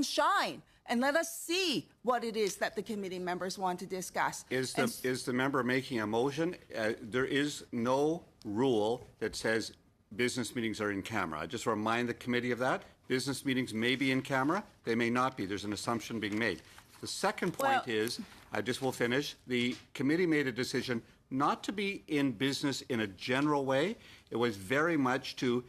shine, and let us see what it is that the committee members want to discuss. Is the member making a motion? There is no rule that says business meetings are in camera. I just remind the committee of that. Business meetings may be in camera. They may not be. There's an assumption being made. The second point is, I just will finish, the committee made a decision not to be in business in a general way. It was very much to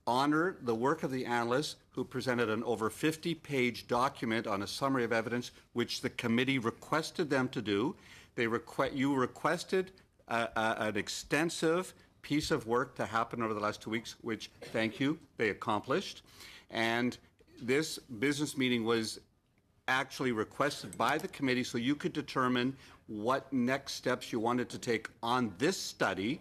honor the work of the analysts who presented an over 50-page document on a summary of evidence, which the committee requested them to do. You requested an extensive piece of work to happen over the last 2 weeks, which, thank you, they accomplished. And this business meeting was actually requested by the committee so you could determine what next steps you wanted to take on this study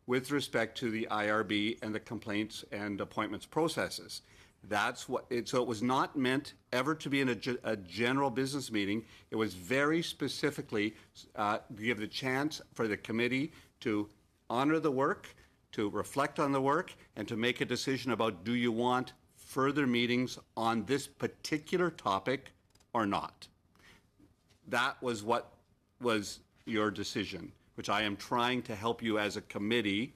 with respect to the IRB and the complaints and appointments processes. That's what so it was not meant ever to be in a general business meeting. It was very specifically to give the chance for the committee to honor the work, to reflect on the work, and to make a decision about, do you want further meetings on this particular topic or not? That was what was your decision, which I am trying to help you as a committee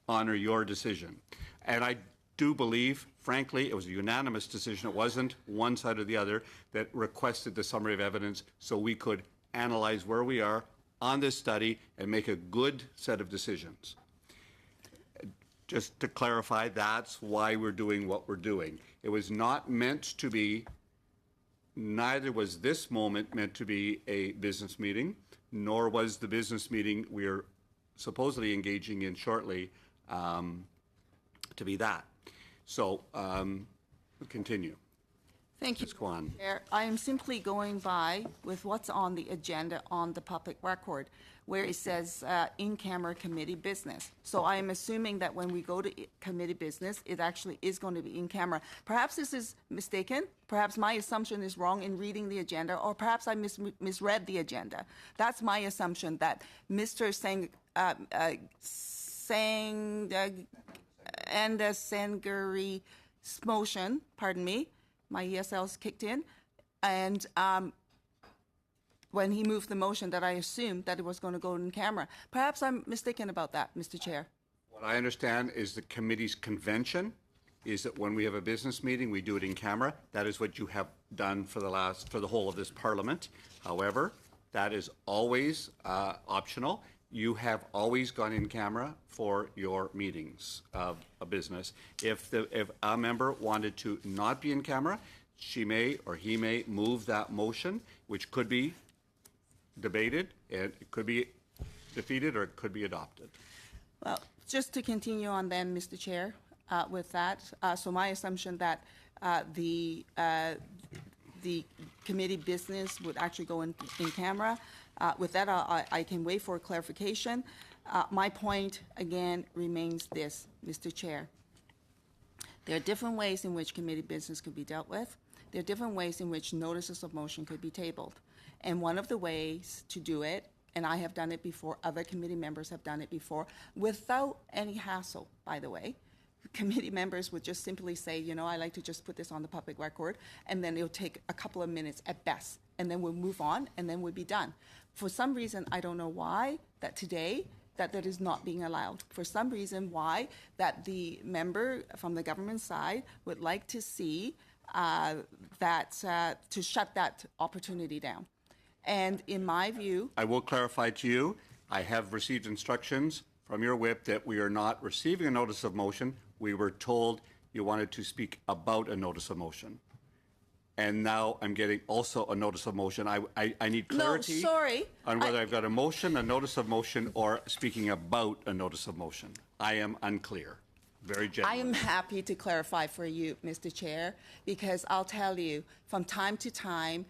honor your decision. And I do believe, frankly, it was a unanimous decision. It wasn't one side or the other that requested the summary of evidence so we could analyze where we are on this study and make a good set of decisions. Just to clarify, that's why we're doing what we're doing. It was not meant to be, neither was this moment meant to be a business meeting, nor was the business meeting we're supposedly engaging in shortly to be that. So we'll continue. Thank you. Ms. Kwan. Chair. I am simply going by with what's on the agenda on the public record, where it says in-camera committee business. So I am assuming that when we go to committee business, it actually is going to be in camera. Perhaps this is mistaken. Perhaps my assumption is wrong in reading the agenda, or perhaps I misread the agenda. That's my assumption, that Mr. Sangari's motion, pardon me, my ESL's kicked in, and when he moved the motion, that I assumed that it was going to go in camera. Perhaps I'm mistaken about that, Mr. Chair. What I understand is the committee's convention is that when we have a business meeting, we do it in camera. That is what you have done for the whole of this Parliament. However, that is always optional. You have always gone in camera for your meetings of a business. If a member wanted to not be in camera, she may or he may move that motion, which could be debated, and it could be defeated or it could be adopted. Well, just to continue on then, Mr. Chair, with that, so my assumption that the committee business would actually go in camera. With that, I can wait for clarification. My point, again, remains this, Mr. Chair. There are different ways in which committee business could be dealt with. There are different ways in which notices of motion could be tabled. And one of the ways to do it, and I have done it before, other committee members have done it before, without any hassle, by the way. Committee members would just simply say, you know, I like to just put this on the public record, and then it'll take a couple of minutes at best, and then we'll move on, and then we'll be done. For some reason, I don't know why, that today, that is not being allowed. For some reason, why, that the member from the government side would like to see to shut that opportunity down. And in my view, I will clarify to you, I have received instructions from your whip that we are not receiving a notice of motion. We were told you wanted to speak about a notice of motion. And now I'm getting also a notice of motion. I need clarity on whether I've got a motion, a notice of motion, or speaking about a notice of motion. I am unclear. Very genuine. I am happy to clarify for you, Mr. Chair, because I'll tell you, from time to time,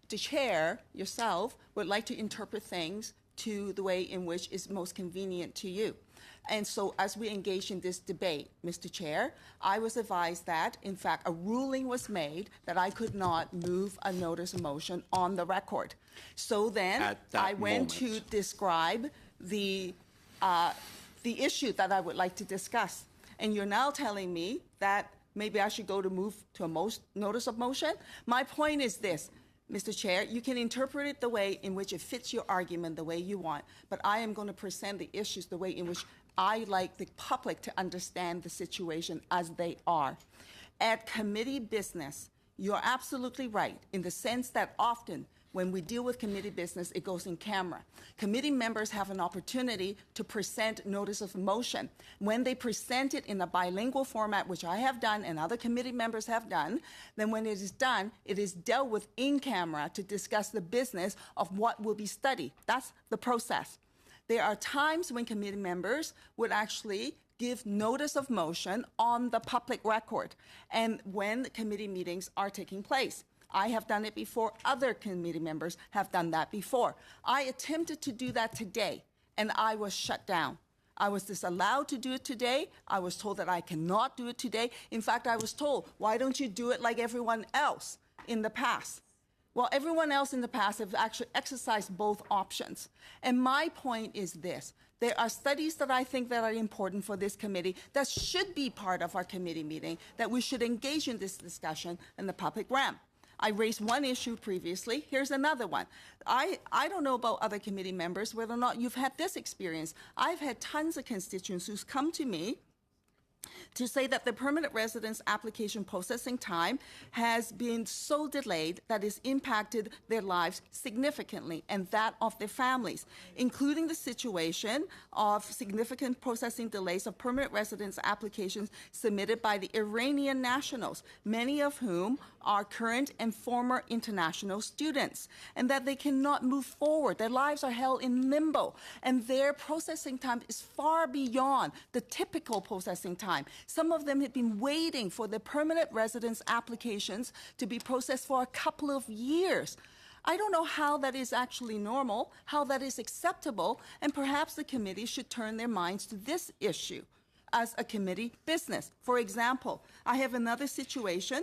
the chair yourself would like to interpret things to the way in which is most convenient to you. And so as we engage in this debate, Mr. Chair, I was advised that, in fact, a ruling was made that I could not move a notice of motion on the record. So then I went to describe the issue that I would like to discuss. And you're now telling me that maybe I should go to move to a notice of motion? My point is this, Mr. Chair, you can interpret it the way in which it fits your argument the way you want, but I am going to present the issues the way in which I like the public to understand the situation as they are. At committee business, you're absolutely right in the sense that often when we deal with committee business, it goes in camera. Committee members have an opportunity to present notice of motion. When they present it in a bilingual format, which I have done and other committee members have done, then when it is done, it is dealt with in camera to discuss the business of what will be studied. That's the process. There are times when committee members would actually give notice of motion on the public record and when committee meetings are taking place. I have done it before. Other committee members have done that before. I attempted to do that today, and I was shut down. I was disallowed to do it today. I was told that I cannot do it today. In fact, I was told, why don't you do it like everyone else in the past? Well, everyone else in the past have actually exercised both options. And my point is this. There are studies that I think that are important for this committee that should be part of our committee meeting, that we should engage in this discussion in the public realm. I raised one issue previously. Here's another one. I don't know about other committee members, whether or not you've had this experience. I've had tons of constituents who's come to me to say that the permanent residence application processing time has been so delayed that it's impacted their lives significantly and that of their families, including the situation of significant processing delays of permanent residence applications submitted by the Iranian nationals, many of whom are current and former international students, and that they cannot move forward. Their lives are held in limbo, and their processing time is far beyond the typical processing time. Some of them had been waiting for their permanent residence applications to be processed for a couple of years. I don't know how that is actually normal, how that is acceptable, and perhaps the committee should turn their minds to this issue as a committee business. For example, I have another situation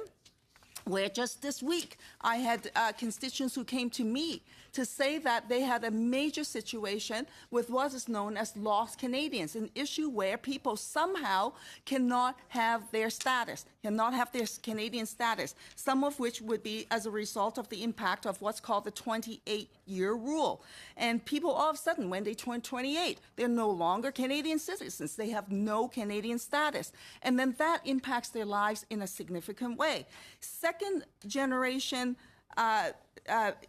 where just this week I had constituents who came to me to say that they had a major situation with what is known as lost Canadians, an issue where people somehow cannot have their status, cannot have their Canadian status, some of which would be as a result of the impact of what's called the 28-year rule. And people all of a sudden, when they turn 28, they're no longer Canadian citizens. They have no Canadian status. And then that impacts their lives in a significant way. Second generation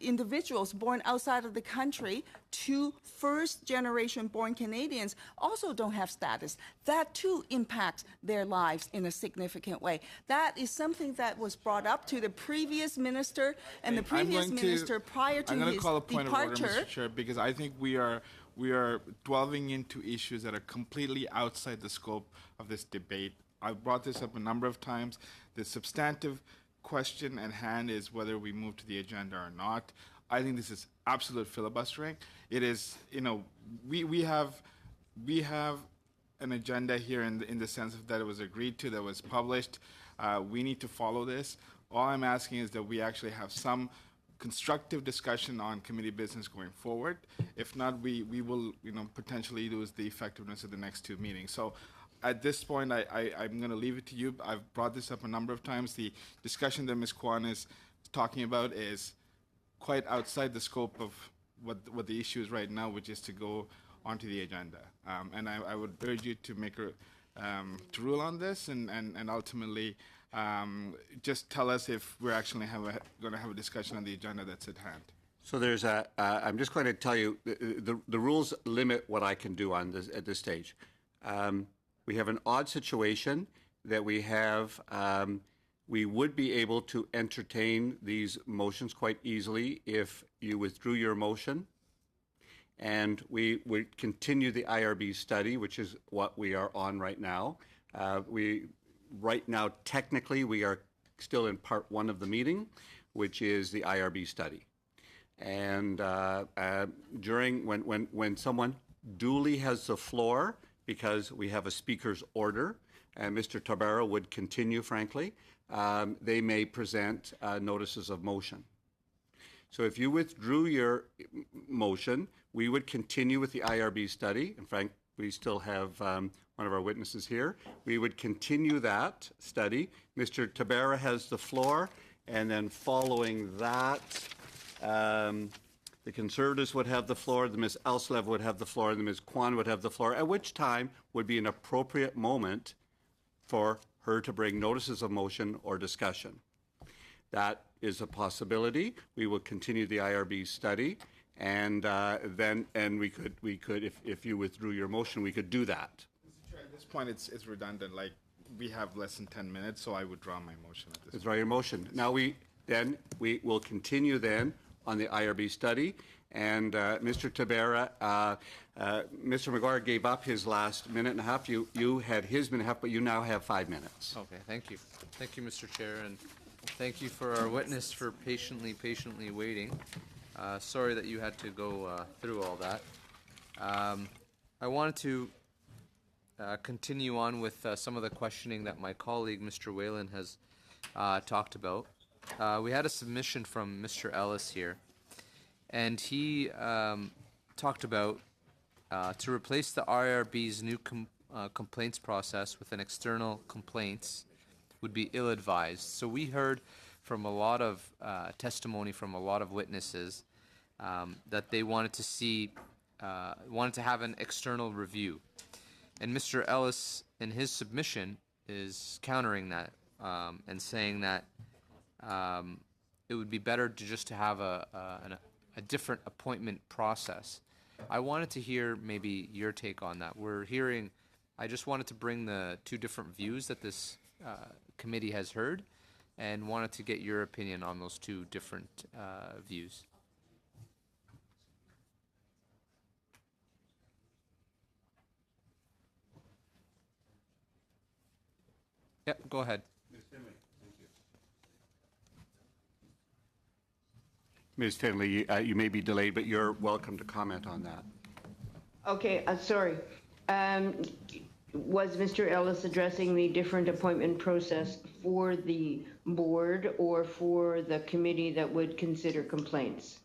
individuals born outside of the country to first generation born Canadians also don't have status. That too impacts their lives in a significant way. That is something that was brought up to the previous minister and the previous minister prior to I'm going his to call a point departure. of order, Mr. Chair, because I think we are delving into issues that are completely outside the scope of this debate. I've brought this up a number of times. The substantive question at hand is whether we move to the agenda or not. I think this is absolute filibustering. It is, we have an agenda here in the sense that it was agreed to, that was published. We need to follow this. All I'm asking is that we actually have some constructive discussion on committee business going forward. If not, we will, potentially lose the effectiveness of the next two meetings. So at this point, I'm going to leave it to you. I've brought this up a number of times. The discussion that Ms. Kwan is talking about is quite outside the scope of what the issue is right now, which is to go onto the agenda. And I would urge you to make to rule on this and ultimately just tell us if we're actually going to have a discussion on the agenda that's at hand. So there's I'm just going to tell you, the rules limit what I can do on this at this stage. We have an odd situation that we have, we would be able to entertain these motions quite easily if you withdrew your motion, and we would continue the IRB study, which is what we are on right now. Right now, technically, we are still in part one of the meeting, which is the IRB study. And when someone duly has the floor, because we have a speaker's order, and Mr. Tabarrok would continue, frankly, they may present notices of motion. So if you withdrew your motion, we would continue with the IRB study. In fact, we still have one of our witnesses here. We would continue that study. Mr. Tabarrok has the floor, and then following that, the Conservatives would have the floor, the Ms. Elslev would have the floor, and the Ms. Kwan would have the floor, at which time would be an appropriate moment for her to bring notices of motion or discussion. That is a possibility. We will continue the IRB study, and we could, if you withdrew your motion, we could do that. Mr. Chair, at this point, it's redundant. Like, we have less than 10 minutes, so I withdraw my motion at this point. Withdraw your motion. Now we will continue then on the IRB study, and Mr. Tabarrok, Mr. McGuire gave up his last minute and a half. You had his minute and a half, but you now have 5 minutes. Okay, thank you. Thank you, Mr. Chair, and thank you for our witness for patiently waiting. Sorry that you had to go through all that. I wanted to continue on with some of the questioning that my colleague, Mr. Whalen, has talked about. We had a submission from Mr. Ellis here, and he talked about to replace the IRB's new complaints process with an external complaints would be ill-advised. So we heard from a lot of testimony from a lot of witnesses that they wanted to have an external review. And Mr. Ellis, in his submission, is countering that and saying that it would be better to have a different appointment process. I wanted to hear maybe your take on that. I just wanted to bring the two different views that this committee has heard, and wanted to get your opinion on those two different views. Yep, go ahead. Ms. Finley, you may be delayed, but you're welcome to comment on that. Okay, sorry. Was Mr. Ellis addressing the different appointment process for the board or for the committee that would consider complaints?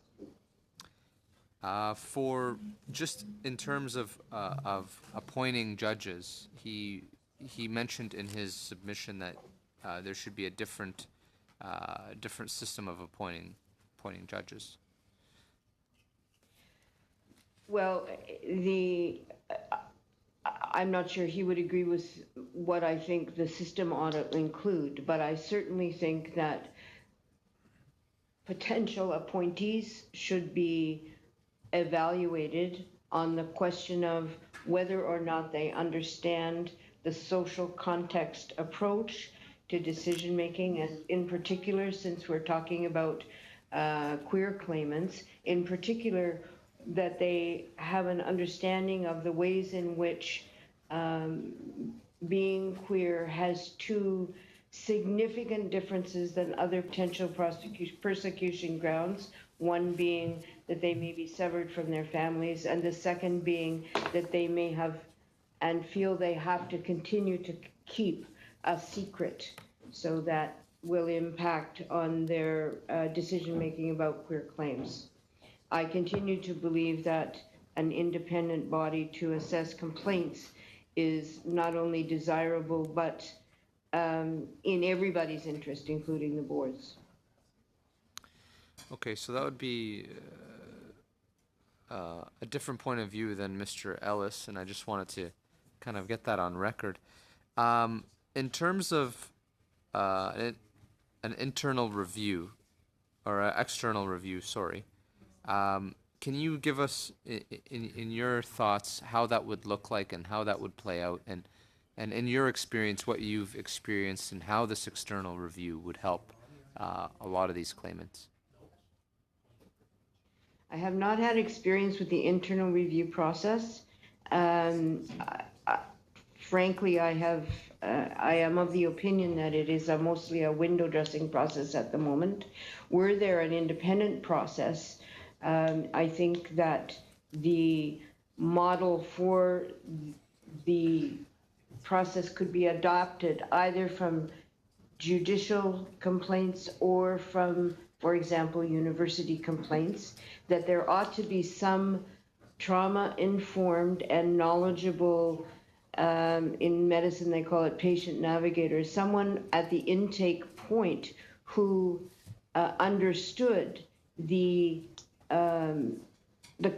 For just in terms of appointing judges, he mentioned in his submission that there should be a different system of appointing judges. Well, I'm not sure he would agree with what I think the system ought to include, but I certainly think that potential appointees should be evaluated on the question of whether or not they understand the social context approach to decision making, and in particular, since we're talking about queer claimants, in particular, that they have an understanding of the ways in which being queer has two significant differences than other potential persecution grounds. One being that they may be severed from their families, and the second being that they may have and feel they have to continue to keep a secret, so that will impact on their decision making about queer claims. I continue to believe that an independent body to assess complaints is not only desirable, but in everybody's interest, including the board's. Okay, so that would be a different point of view than Mr. Ellis, and I just wanted to kind of get that on record. In terms of an internal review, or an external review, sorry, can you give us, in your thoughts, how that would look like and how that would play out, and in your experience, what you've experienced and how this external review would help a lot of these claimants? I have not had experience with the internal review process. Frankly, I am of the opinion that it is mostly a window dressing process at the moment. Were there an independent process, I think that the model for the process could be adopted either from judicial complaints or from, for example, university complaints, that there ought to be some trauma-informed and knowledgeable, in medicine they call it patient navigator, someone at the intake point who understood the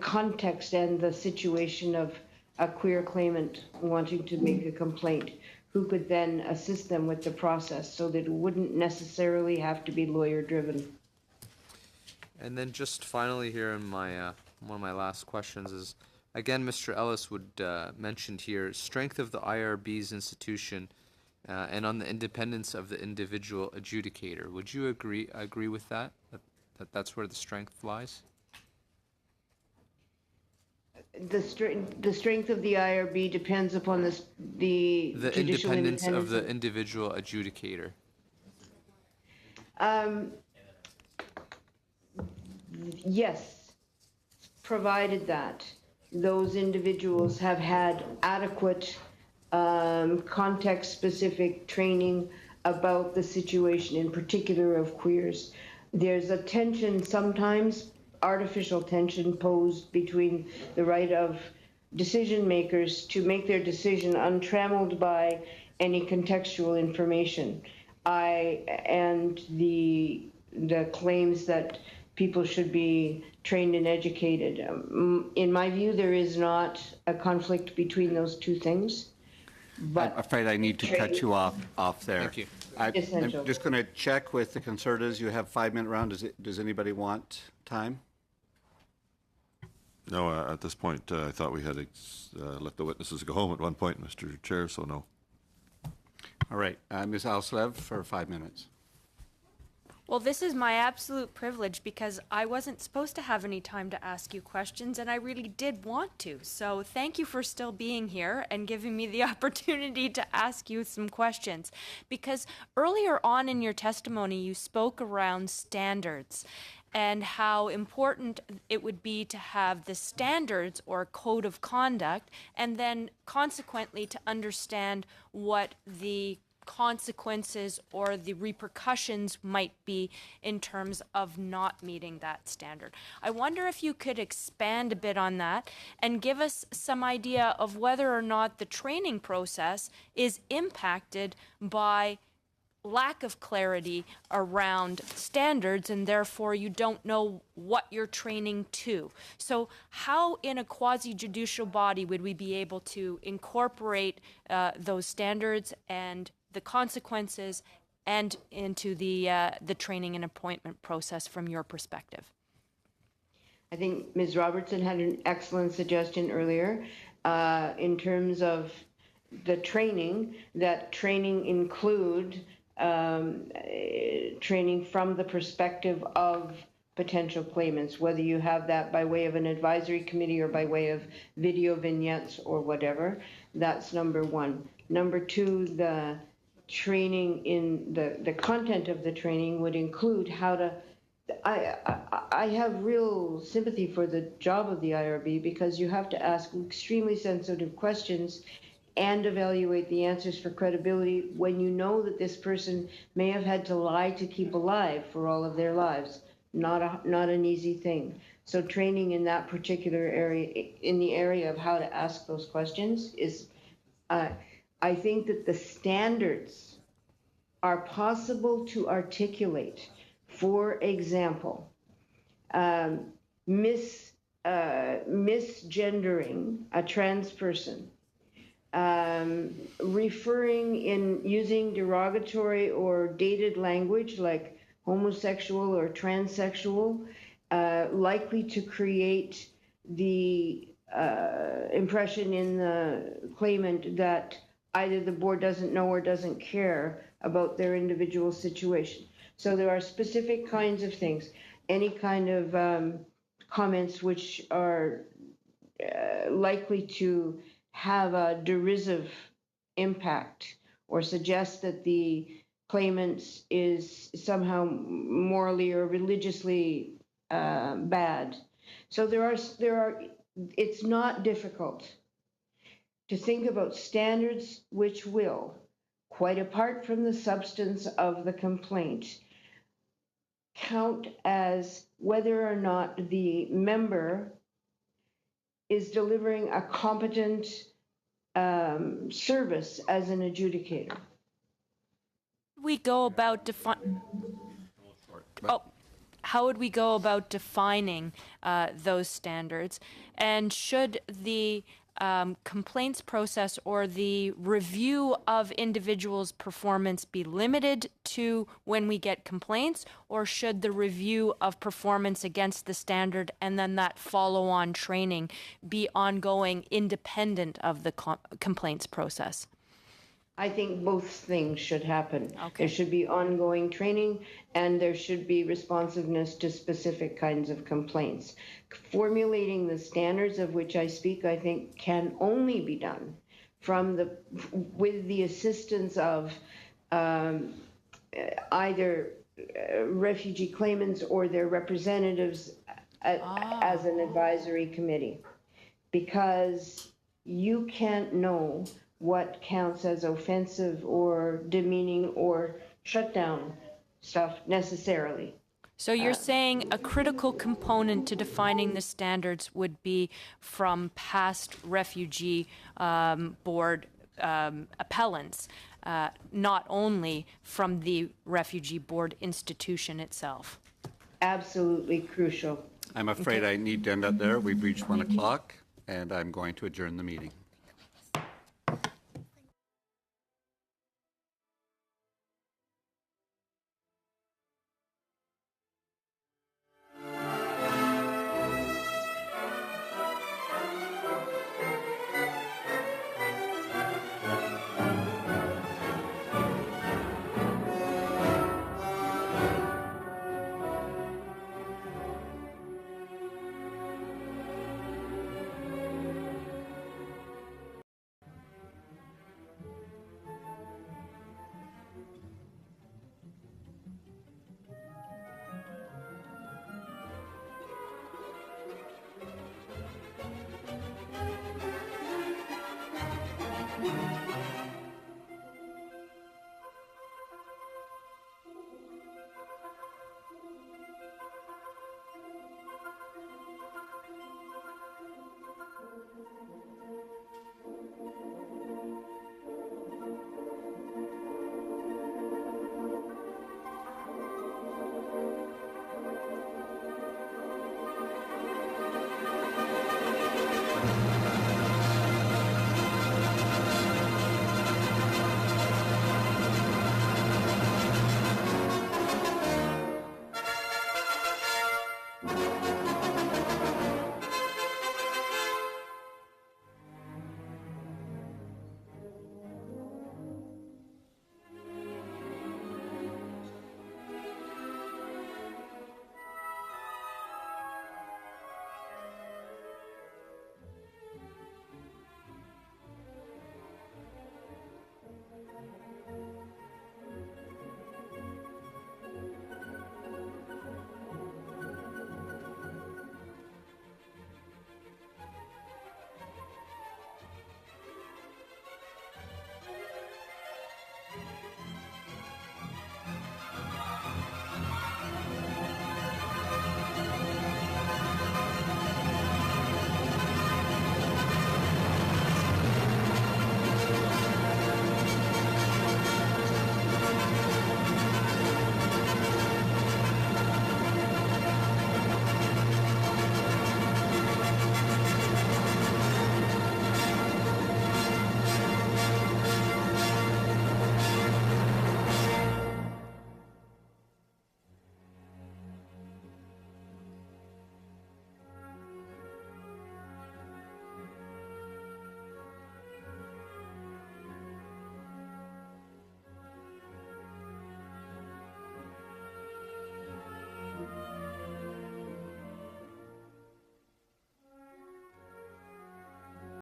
context and the situation of a queer claimant wanting to make a complaint, who could then assist them with the process so that it wouldn't necessarily have to be lawyer-driven. And then just finally here in my one of my last questions is, again, Mr. Ellis would mentioned here strength of the IRB's institution and on the independence of the individual adjudicator. Would you agree with that? That's where the strength lies? The strength of the IRB depends upon the judicial independence of the individual adjudicator. Yes, provided that those individuals have had adequate context-specific training about the situation, in particular of queers. There's a tension, sometimes artificial tension, posed between the right of decision makers to make their decision untrammeled by any contextual information and the claims that people should be trained and educated. In my view, there is not a conflict between those two things. But I'm afraid I need to cut you off there. Thank you. I'm just going to check with the Conservatives. You have 5-minute round. Does anybody want time? No, at this point, I thought we had let the witnesses go home at one point, Mr. Chair, so no. All right. Ms. Alslev for 5 minutes. Well, this is my absolute privilege because I wasn't supposed to have any time to ask you questions, and I really did want to. So thank you for still being here and giving me the opportunity to ask you some questions. Because earlier on in your testimony, you spoke around standards and how important it would be to have the standards or code of conduct, and then consequently to understand what the consequences or the repercussions might be in terms of not meeting that standard. I wonder if you could expand a bit on that and give us some idea of whether or not the training process is impacted by lack of clarity around standards, and therefore you don't know what you're training to. So how in a quasi-judicial body would we be able to incorporate those standards and the consequences and into the training and appointment process from your perspective? I think Ms. Robertson had an excellent suggestion earlier in terms of the training, that training include training from the perspective of potential claimants, whether you have that by way of an advisory committee or by way of video vignettes or whatever. That's number one. Number two, the training in the content of the training would include how to. I have real sympathy for the job of the IRB because you have to ask extremely sensitive questions and evaluate the answers for credibility when you know that this person may have had to lie to keep alive for all of their lives. Not an easy thing. So training in that particular area, in the area of how to ask those questions, is, I think that the standards are possible to articulate. For example, misgendering a trans person, referring in using derogatory or dated language like homosexual or transsexual, likely to create the impression in the claimant that either the board doesn't know or doesn't care about their individual situation. So there are specific kinds of things, any kind of comments which are likely to have a derisive impact or suggest that the claimant is somehow morally or religiously bad. So there are. It's not difficult to think about standards which will, quite apart from the substance of the complaint, count as whether or not the member is delivering a competent service as an adjudicator. We go about how would we go about defining those standards? And should the complaints process or the review of individuals' performance be limited to when we get complaints, or should the review of performance against the standard and then that follow-on training be ongoing independent of the complaints process? I think both things should happen. Okay. There should be ongoing training and there should be responsiveness to specific kinds of complaints. Formulating the standards of which I speak, I think, can only be done with the assistance of either refugee claimants or their representatives as an advisory committee, because you can't know what counts as offensive or demeaning or shutdown stuff necessarily. So you're saying a critical component to defining the standards would be from past refugee board appellants, not only from the refugee board institution itself. Absolutely crucial. I'm afraid I need to end up there. We've reached 1 o'clock, and I'm going to adjourn the meeting.